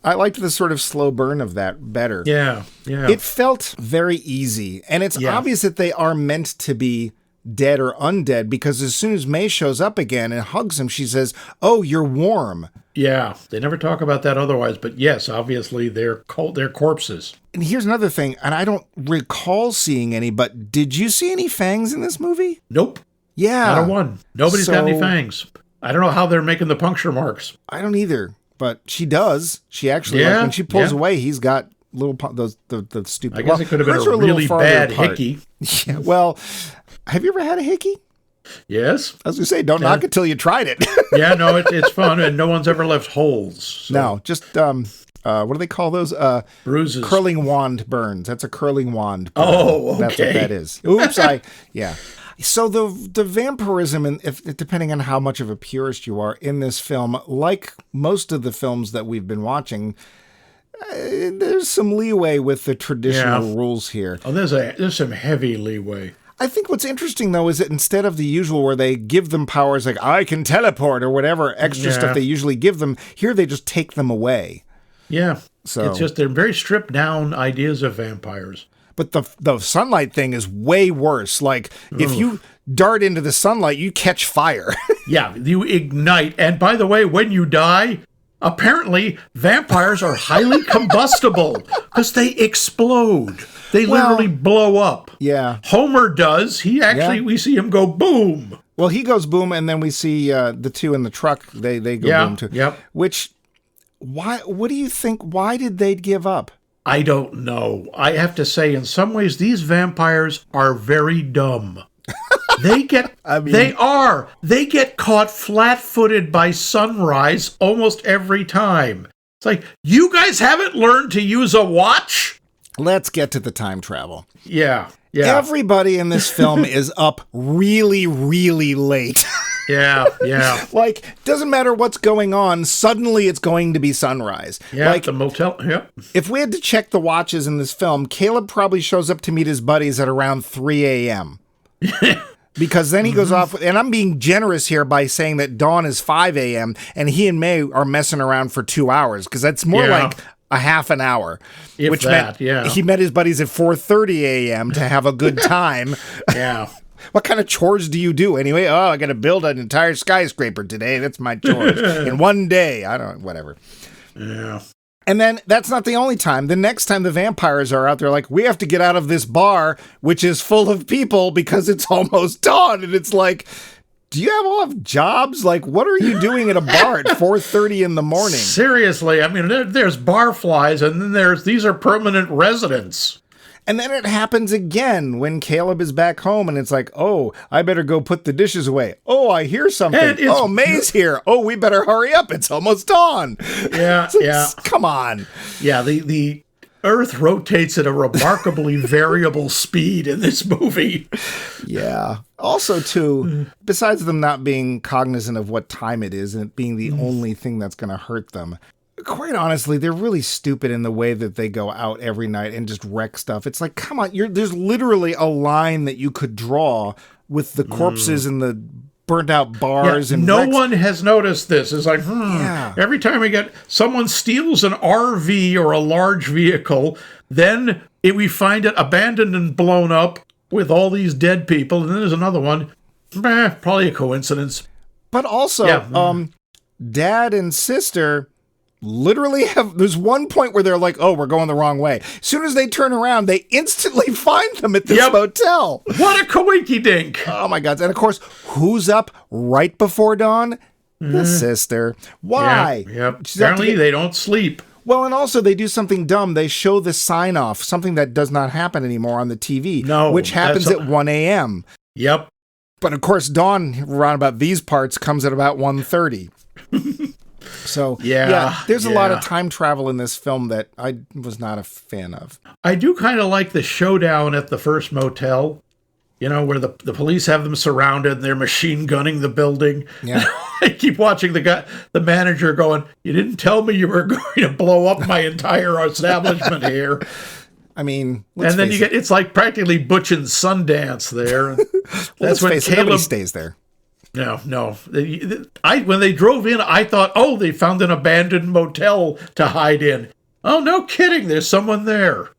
I liked the sort of slow burn of that better. Yeah. It felt very easy, and it's obvious that they are meant to be dead or undead, because as soon as May shows up again and hugs him, she says, "Oh, you're warm." Yeah, they never talk about that otherwise, but yes, obviously they're corpses. And here's another thing, and I don't recall seeing any, but did you see any fangs in this movie? Nope. Yeah. Not a one. Nobody's got any fangs. I don't know how they're making the puncture marks. I don't either. But she does. She actually, like, when she pulls away, he's got little the stupid. I guess it could have been a really bad hickey. Yeah. Well, have you ever had a hickey? Yes. I was going to say, don't knock it till you tried it. Yeah, no, it's fun, and no one's ever left holes. So. No, just what do they call those? Bruises. Curling wand burns. That's a curling wand burn. Oh, okay. That's what that is. Oops, yeah. So the vampirism, and depending on how much of a purist you are in this film, like most of the films that we've been watching, there's some leeway with the traditional rules here. Oh, there's some heavy leeway. I think what's interesting, though, is that instead of the usual where they give them powers like, I can teleport or whatever extra stuff they usually give them, here they just take them away. Yeah. So it's just they're very stripped down ideas of vampires. But the sunlight thing is way worse. Like, if you dart into the sunlight, you catch fire. Yeah, you ignite. And by the way, when you die, apparently vampires are highly combustible because they explode. They literally blow up. Yeah. Homer does. He actually, we see him go boom. Well, he goes boom, and then we see the two in the truck. They go boom too. Yep. What do you think? Why did they give up? I don't know. I have to say, in some ways, these vampires are very dumb. They get caught flat-footed by sunrise almost every time. It's like, you guys haven't learned to use a watch? Let's get to the time travel. Yeah. Everybody in this film is up really, really late. Yeah. Like, doesn't matter what's going on, suddenly it's going to be sunrise. Yeah, like, the motel, If we had to check the watches in this film, Caleb probably shows up to meet his buddies at around 3 a.m. Because then he goes off, and I'm being generous here by saying that dawn is 5 a.m., and he and May are messing around for 2 hours, because that's more like a half an hour. If that, meant he met his buddies at 4:30 a.m. to have a good time. Yeah. What kind of chores do you do anyway? Oh, I got to build an entire skyscraper today. That's my chores. In one day. I don't know, whatever. Yeah. And then that's not the only time. The next time the vampires are out, they're like, we have to get out of this bar, which is full of people because it's almost dawn. And it's like, do you all have jobs? Like, what are you doing at a bar at 4:30 in the morning? Seriously. I mean, there's barflies, and then these are permanent residents. And then it happens again when Caleb is back home, and it's like, oh, I better go put the dishes away. Oh, I hear something. Oh, May's here. Oh, we better hurry up. It's almost dawn. Yeah. Come on. Yeah, the Earth rotates at a remarkably variable speed in this movie. Yeah. Also, too, besides them not being cognizant of what time it is and it being the only thing that's going to hurt them, quite honestly, they're really stupid in the way that they go out every night and just wreck stuff. It's like, come on, there's literally a line that you could draw with the corpses and the burnt out bars. And no one has noticed this. It's like, every time someone steals an RV or a large vehicle, then we find it abandoned and blown up with all these dead people. And then there's another one. Probably a coincidence. But also, dad and sister literally there's one point where they're like, oh, we're going the wrong way. As soon as they turn around, they instantly find them at this motel. What a coinky dink. Oh my God. And of course, who's up right before dawn? The sister. Why? Apparently they don't sleep. Well, and also they do something dumb. They show the sign off, something that does not happen anymore on the TV, which happens at 1 a.m. Yep. But of course, dawn around about these parts comes at about 1:30. So, there's a lot of time travel in this film that I was not a fan of. I do kind of like the showdown at the first motel, where the police have them surrounded and they're machine gunning the building. Yeah. I keep watching the manager going, you didn't tell me you were going to blow up my entire establishment here. I mean, and then it's like practically Butch and Sundance there. That's when Caleb stays there. No. When they drove in, I thought, oh, they found an abandoned motel to hide in. Oh, no kidding. There's someone there.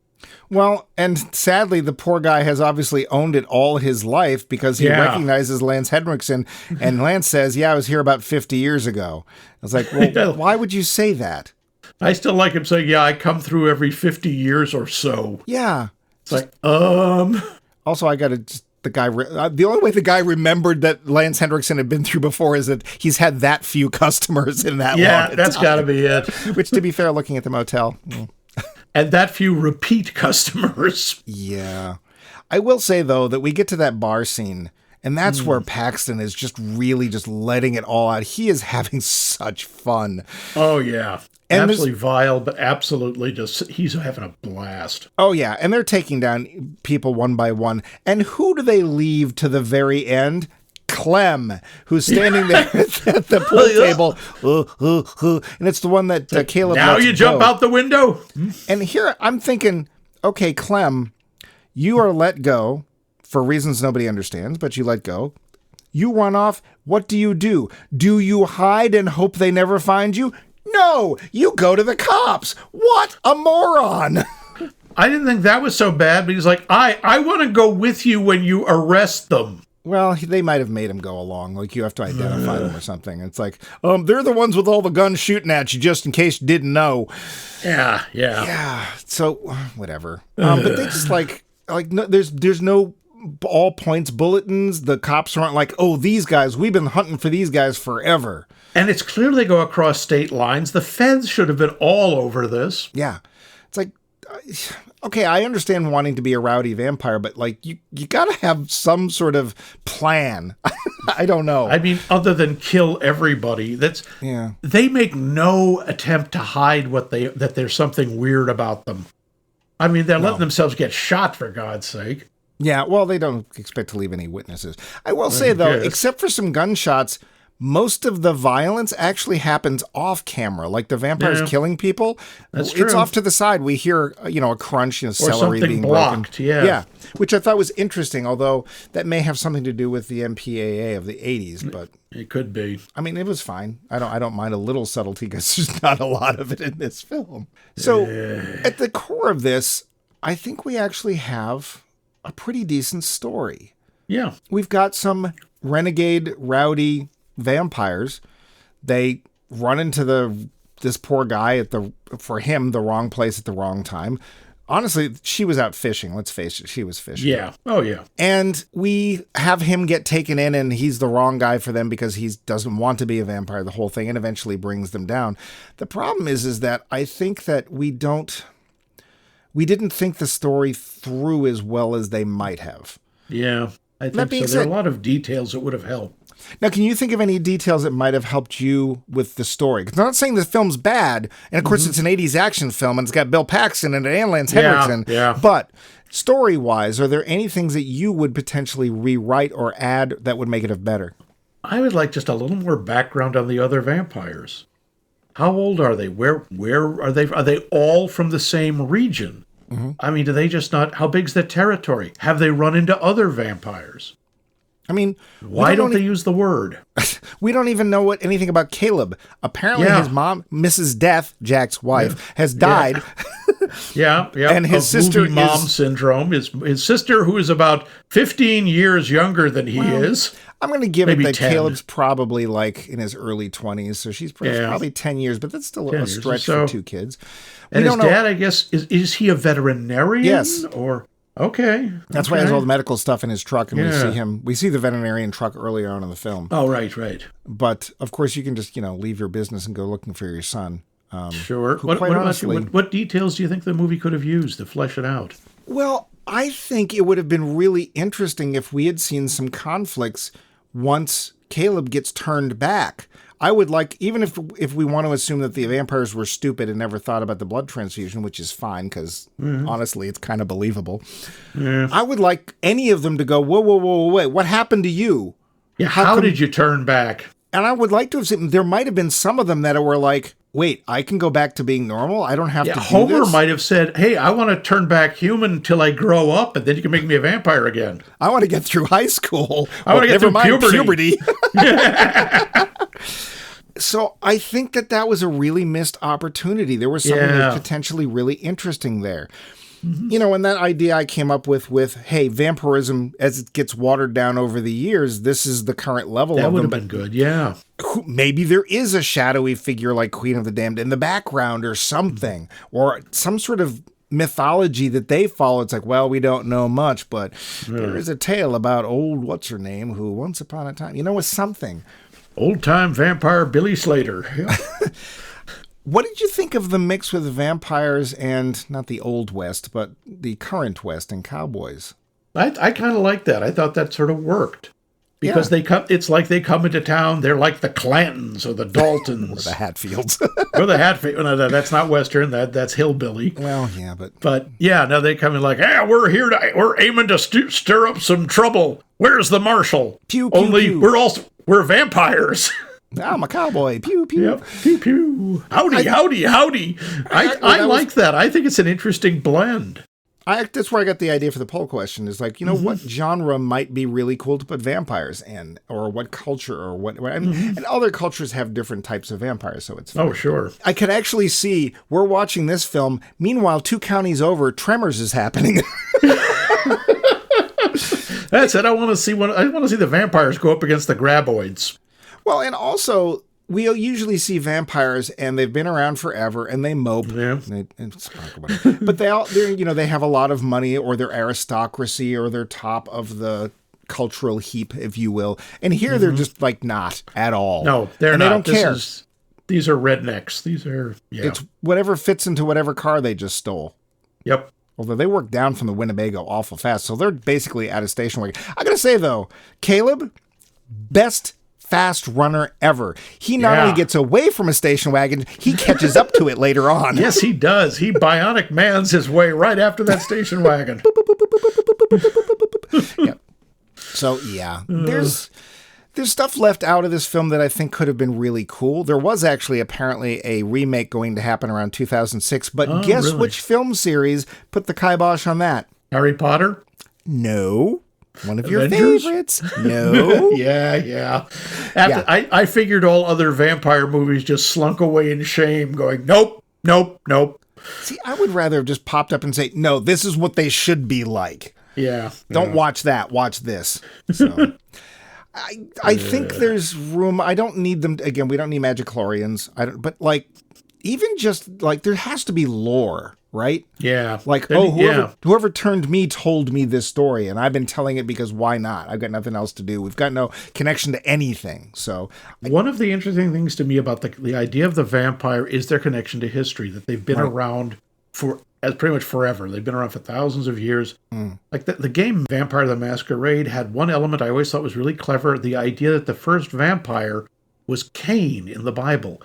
Well, and sadly, the poor guy has obviously owned it all his life because he recognizes Lance Henricksen. And Lance says, I was here about 50 years ago. I was like, well, why would you say that? I still like him saying, I come through every 50 years or so. Yeah. It's like, Also, I got to the only way the guy remembered that Lance Henriksen had been through before is that he's had that few customers in that long. Yeah, that's got to be it. Which, to be fair, looking at the motel. And that few repeat customers. Yeah. I will say, though, that we get to that bar scene, and that's where Paxton is just really just letting it all out. He is having such fun. Oh, yeah. And absolutely vile, but absolutely he's having a blast. Oh, yeah. And they're taking down people one by one. And who do they leave to the very end? Clem, who's standing there at the pool table. And it's the one that Caleb now you jump out the window. And here I'm thinking, okay, Clem, you are let go for reasons nobody understands, but you let go. You run off. What do? Do you hide and hope they never find you? No, you go to the cops. What a moron. I didn't think that was so bad, but he's like, I want to go with you when you arrest them. Well, they might have made him go along. Like, you have to identify them or something. It's like, they're the ones with all the guns shooting at you, just in case you didn't know. Yeah. Yeah, so, whatever. But they just, no, there's no all points bulletins. The cops aren't like, oh, these guys, we've been hunting for these guys forever. And it's clear they go across state lines. The feds should have been all over this. Yeah. It's like, okay, I understand wanting to be a rowdy vampire, but like you got to have some sort of plan. I don't know. I mean, other than kill everybody, they make no attempt to hide that there's something weird about them. I mean, they're letting themselves get shot, for God's sake. Yeah, well, they don't expect to leave any witnesses. I will say, though, except for some gunshots, most of the violence actually happens off camera. Like the vampires killing people, That's true. It's off to the side. We hear, a crunch, celery being blocked, broken. Yeah, which I thought was interesting, although that may have something to do with the MPAA of the 80s, but it could be. I mean, it was fine. I don't mind a little subtlety because there's not a lot of it in this film. So at the core of this, I think we actually have a pretty decent story. Yeah. We've got some renegade, rowdy vampires. They run into this poor guy for him, the wrong place at the wrong time. Honestly, she was out fishing. Let's face it, she was fishing. Yeah. Oh, yeah. And we have him get taken in, and he's the wrong guy for them because he doesn't want to be a vampire, the whole thing, and eventually brings them down. The problem is that I think that we didn't think the story through as well as they might have. Yeah, I think so. There are a lot of details that would have helped. Now, can you think of any details that might have helped you with the story? Because I'm not saying the film's bad, and of course it's an 80s action film, and it's got Bill Paxton and Lance Henricksen. Yeah. But story-wise, are there any things that you would potentially rewrite or add that would make it better? I would like just a little more background on the other vampires. How old are they? Where are they? Are they all from the same region? Mm-hmm. I mean, do they just not? How big's their territory? Have they run into other vampires? I mean, why don't they use the word? We don't even know anything about Caleb. Apparently, his mom, Mrs. Death, Jack's wife, has died. Yeah. And his sister mom syndrome. His sister, who is about 15 years younger than he is. I'm going to give maybe it that 10. Caleb's probably like in his early 20s, so she's probably 10 years, but that's still a stretch for two kids. And his dad, I guess, is he a veterinarian? Yes. Or okay. That's why he has all the medical stuff in his truck, and we see the veterinarian truck earlier on in the film. Oh, right. But of course, you can just leave your business and go looking for your son. Sure. What about you? What details do you think the movie could have used to flesh it out? Well, I think it would have been really interesting if we had seen some conflicts once Caleb gets turned back. I would like, even if we want to assume that the vampires were stupid and never thought about the blood transfusion, which is fine because honestly, it's kind of believable. Yeah. I would like any of them to go, whoa, wait, what happened to you? Yeah, how did you turn back? And I would like to have seen, there might have been some of them that were like, wait, I can go back to being normal? I don't have to do Homer this? might have said, hey, I want to turn back human until I grow up, and then you can make me a vampire again. I want to get through high school. I want to get through puberty. So I think that was a really missed opportunity. There was something that was potentially really interesting there. Mm-hmm. And that idea I came up with, hey, vampirism, as it gets watered down over the years, this is the current level of them. That would have been good, yeah. Maybe there is a shadowy figure like Queen of the Damned in the background or something, or some sort of mythology that they follow. It's like, well, we don't know much, but there is a tale about old what's-her-name who once upon a time, was something. Old-time vampire Billy Slater. Yeah. What did you think of the mix with vampires and not the Old West, but the current West and cowboys? I kind of like that. I thought that sort of worked. Because they come, it's like they come into town, they're like the Clantons or the Daltons. Or the Hatfields. Or the Hatfields. No, that's not Western, that's hillbilly. Well, yeah, But yeah, now they come in like, we're here we're aiming to stir up some trouble. Where's the marshal? Pew, pew, Only pew. we're vampires. I'm a cowboy. Pew, pew. Yep. Pew, pew. Howdy. I like that. I think it's an interesting blend. That's where I got the idea for the poll question is like, what genre might be really cool to put vampires in, or what culture, or what and other cultures have different types of vampires, so it's fun. Oh, sure. I could actually see we're watching this film. Meanwhile, 2 counties over, Tremors is happening. That's it. I want to see the vampires go up against the graboids. Well, and also we usually see vampires, and they've been around forever, and they mope. Yeah. But they have a lot of money, or they're aristocracy, or they're top of the cultural heap, if you will. And here they're just like not at all. No, they're and not. They don't care. These are rednecks. These are It's whatever fits into whatever car they just stole. Yep. Although they work down from the Winnebago awful fast, so they're basically at a station wagon. I gotta say though, Caleb, best fast runner ever. He not only gets away from a station wagon, he catches up to it later on. Yes, he does. He bionic mans his way right after that station wagon. Yep. So yeah, there's stuff left out of this film that I think could have been really cool. There was actually apparently a remake going to happen around 2006, but guess really? which film series put the kibosh on that? Harry Potter? No. One of your Avengers? favorites? No. Yeah. I figured all other vampire movies just slunk away in shame, going, nope. See, I would rather have just popped up and say, no, this is what they should be like. Yeah. Don't watch that. Watch this. So I think there's room. I don't need them. Again, we don't need magichlorians. But like, even just like, there has to be lore, right? Yeah. Like, whoever turned me told me this story, and I've been telling it because why not? I've got nothing else to do. We've got no connection to anything. So one of the interesting things to me about the idea of the vampire is their connection to history, that they've been around as pretty much forever. They've been around for thousands of years. Like the game Vampire the Masquerade had one element I always thought was really clever, the idea that the first vampire was Cain in the Bible.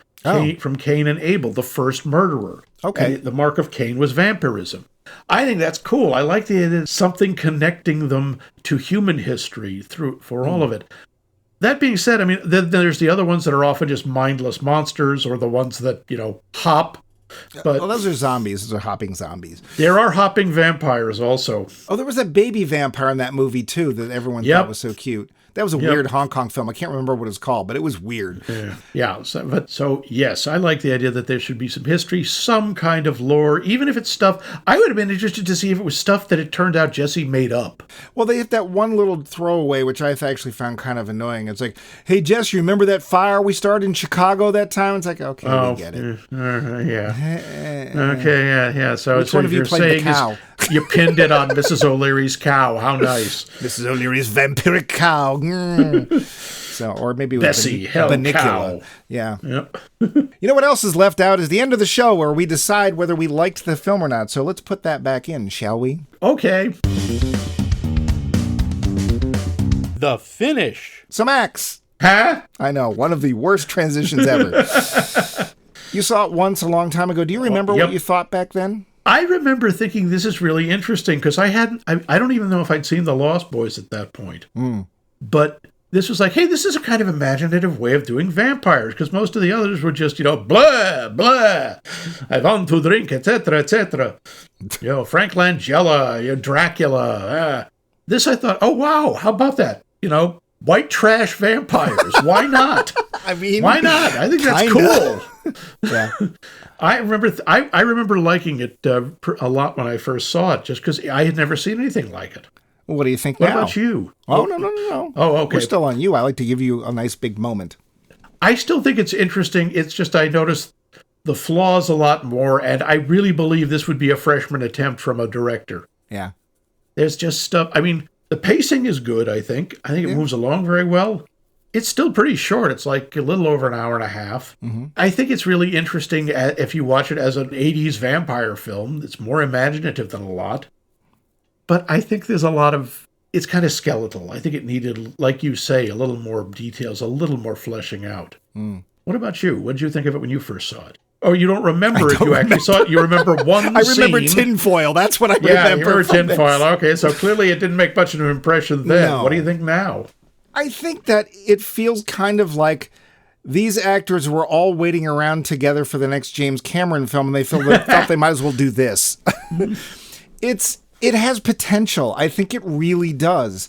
From Cain and Abel, the first murderer. Okay. And the mark of Cain was vampirism. I think that's cool. I like the idea of something connecting them to human history for all of it. That being said, I mean, then there's the other ones that are often just mindless monsters, or the ones that, hop. But those are zombies. Those are hopping zombies. There are hopping vampires also. Oh, there was that baby vampire in that movie, too, that everyone thought was so cute. That was a weird Hong Kong film. I can't remember what it's called, but it was weird. Yeah. So, yes, I like the idea that there should be some history, some kind of lore, even if it's stuff. I would have been interested to see if it was stuff that it turned out Jesse made up. Well, they hit that one little throwaway, which I actually found kind of annoying. It's like, hey, Jess, you remember that fire we started in Chicago that time? It's like, okay, we get it. Yeah. So which one of you played the cow? You pinned it on Mrs. O'Leary's cow. How nice. Mrs. O'Leary's vampiric cow. So, or maybe it was Bessie, Banicula. Cow. Yeah. Yep. You know what else is left out is the end of the show where we decide whether we liked the film or not. So let's put that back in, shall we? Okay. The finish. So Max. Huh? I know, one of the worst transitions ever. You saw it once a long time ago. Do you remember what you thought back then? I remember thinking this is really interesting because I don't even know if I'd seen The Lost Boys at that point. But this was like, hey, this is a kind of imaginative way of doing vampires, because most of the others were just, blah, blah, I want to drink, etc., etc. Frank Langella, Dracula. This I thought, oh, wow, how about that? White trash vampires. Why not? I mean, why not? I think that's cool. Yeah. I remember liking it a lot when I first saw it, just because I had never seen anything like it. Well, what do you think now? What about you? Oh, no. Oh, okay. We're still on you. I like to give you a nice big moment. I still think it's interesting. It's just I noticed the flaws a lot more, and I really believe this would be a freshman attempt from a director. Yeah. There's just stuff. I mean, the pacing is good, I think. I think it moves along very well. It's still pretty short. It's like a little over an hour and a half. Mm-hmm. I think it's really interesting if you watch it as an 80s vampire film. It's more imaginative than a lot. But I think there's a lot of... It's kind of skeletal. I think it needed, like you say, a little more details, a little more fleshing out. What about you? What did you think of it when you first saw it? Oh, you don't remember if you actually saw it. You remember one I remember scene. tinfoil. That's what I remember. Yeah, you remember tinfoil. Okay, so clearly it didn't make much of an impression then. No. What do you think now? I think that it feels kind of like these actors were all waiting around together for the next James Cameron film, and they felt they might as well do this. It's It has potential. I think it really does.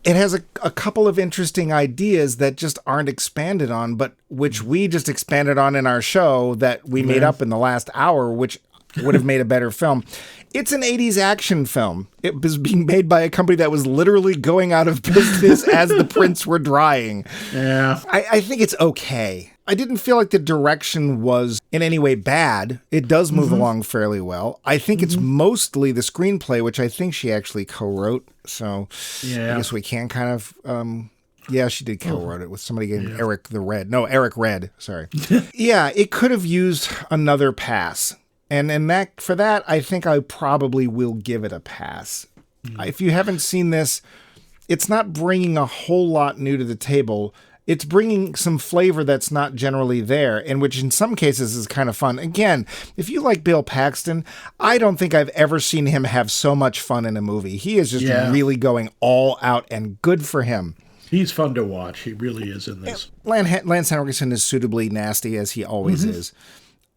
It has a couple of interesting ideas that just aren't expanded on, but which we just expanded on in our show that we made up in the last hour, which would have made a better film. It's an 80s action film. It was being made by a company that was literally going out of business as the prints were drying. Yeah. I think it's okay. I didn't feel like the direction was in any way bad. It does move along fairly well. I think it's mostly the screenplay, which I think she actually co-wrote. So I guess we can kind of... yeah, she did co-wrote it with somebody named Eric Red. Sorry. Yeah, it could have used another pass. And for that, I think I probably will give it a pass. If you haven't seen this, it's not bringing a whole lot new to the table. It's bringing some flavor that's not generally there, and which in some cases is kind of fun. Again, if you like Bill Paxton, I don't think I've ever seen him have so much fun in a movie. He is just really going all out, and good for him. He's fun to watch. He really is in this. Lance Henriksen is suitably nasty, as he always is.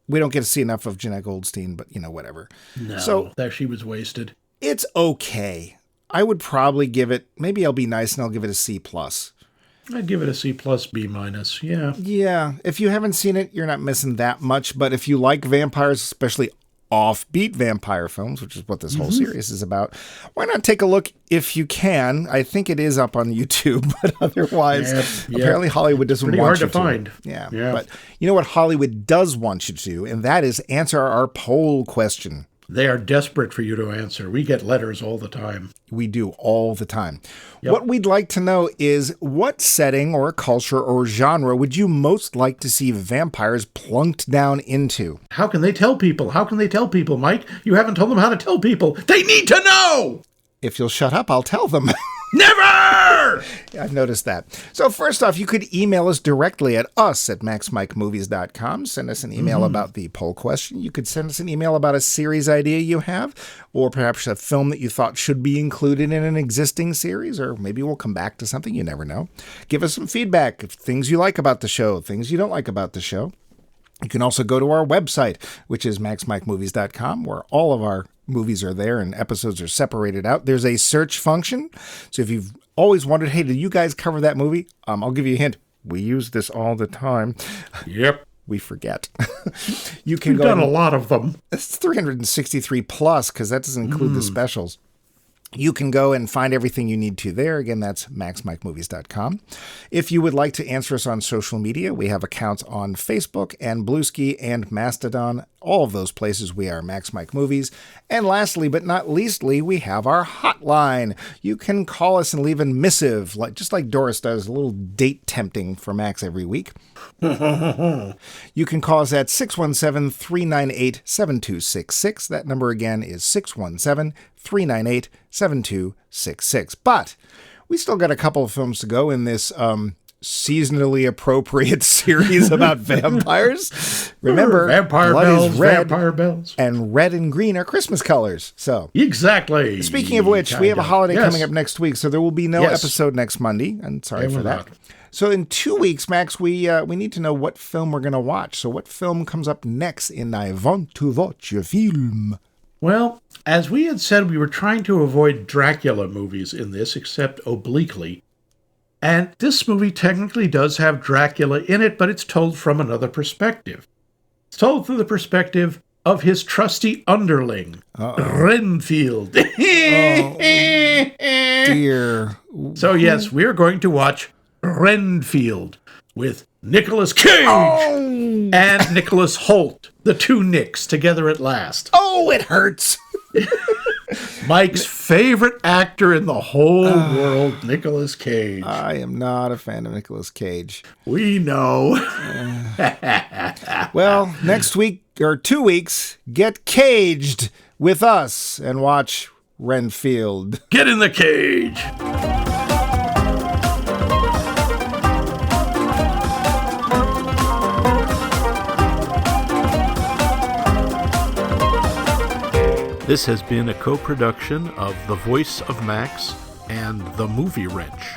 We don't get to see enough of Jeannette Goldstein, but, whatever. No, so, that she was wasted. It's okay. I would probably give it, maybe I'll be nice and I'll give it a C+. I'd give it a C+, B-. Yeah. Yeah. If you haven't seen it, you're not missing that much. But if you like vampires, especially offbeat vampire films, which is what this whole series is about, why not take a look if you can? I think it is up on YouTube, but otherwise, apparently Hollywood doesn't Pretty want hard you to find. Yeah. But you know what Hollywood does want you to do, and that is answer our poll question. They are desperate for you to answer. We get letters all the time. We do all the time. What we'd like to know is what setting or culture or genre would you most like to see vampires plunked down into? How can they tell people? How can they tell people, Mike? You haven't told them how to tell people. They need to know! If you'll shut up, I'll tell them. Never! I've noticed that. So first off, you could email us directly at us@maxmikemovies.com. Send us an email about the poll question. You could send us an email about a series idea you have, or perhaps a film that you thought should be included in an existing series, or maybe we'll come back to something. You never know. Give us some feedback, things you like about the show, things you don't like about the show. You can also go to our website, which is maxmikemovies.com, where all of our movies are there and episodes are separated out. There's a search function. So if you've always wondered, hey, did you guys cover that movie? I'll give you a hint. We use this all the time. Yep. We forget. You can We've done a lot of them. It's 363 plus, because that doesn't include the specials. You can go and find everything you need to there. Again, that's maxmikemovies.com. If you would like to answer us on social media, we have accounts on Facebook and Bluesky and Mastodon. All of those places we are Max Mike Movies. And lastly, but not leastly, we have our hotline. You can call us and leave a missive, just like Doris does, a little date tempting for Max every week. You can call us at 617-398-7266. That number again is 617-398-7266. But we still got a couple of films to go in this seasonally appropriate series about vampires. Remember, Vampire blood bells, is red, vampire bells. and red and green are Christmas colors. So exactly. Speaking of which, we have a holiday coming up next week, so there will be no episode next Monday. I'm sorry for that. So in 2 weeks, Max, we need to know what film we're going to watch. So what film comes up next in I Want to Watch Your Feelm? Well, as we had said, we were trying to avoid Dracula movies in this, except obliquely. And this movie technically does have Dracula in it, but it's told from another perspective. It's told through the perspective of his trusty underling, Renfield. Oh, dear. So yes, we're going to watch Renfield with Nicolas Cage and Nicholas Hoult, the two Nicks together at last. Oh, it hurts. Mike's favorite actor in the whole world, Nicolas Cage. I am not a fan of Nicolas Cage. We know. Well, next week or 2 weeks, get caged with us and watch Renfield. Get in the cage. This has been a co-production of The Voice of Max and The Movie Wrench.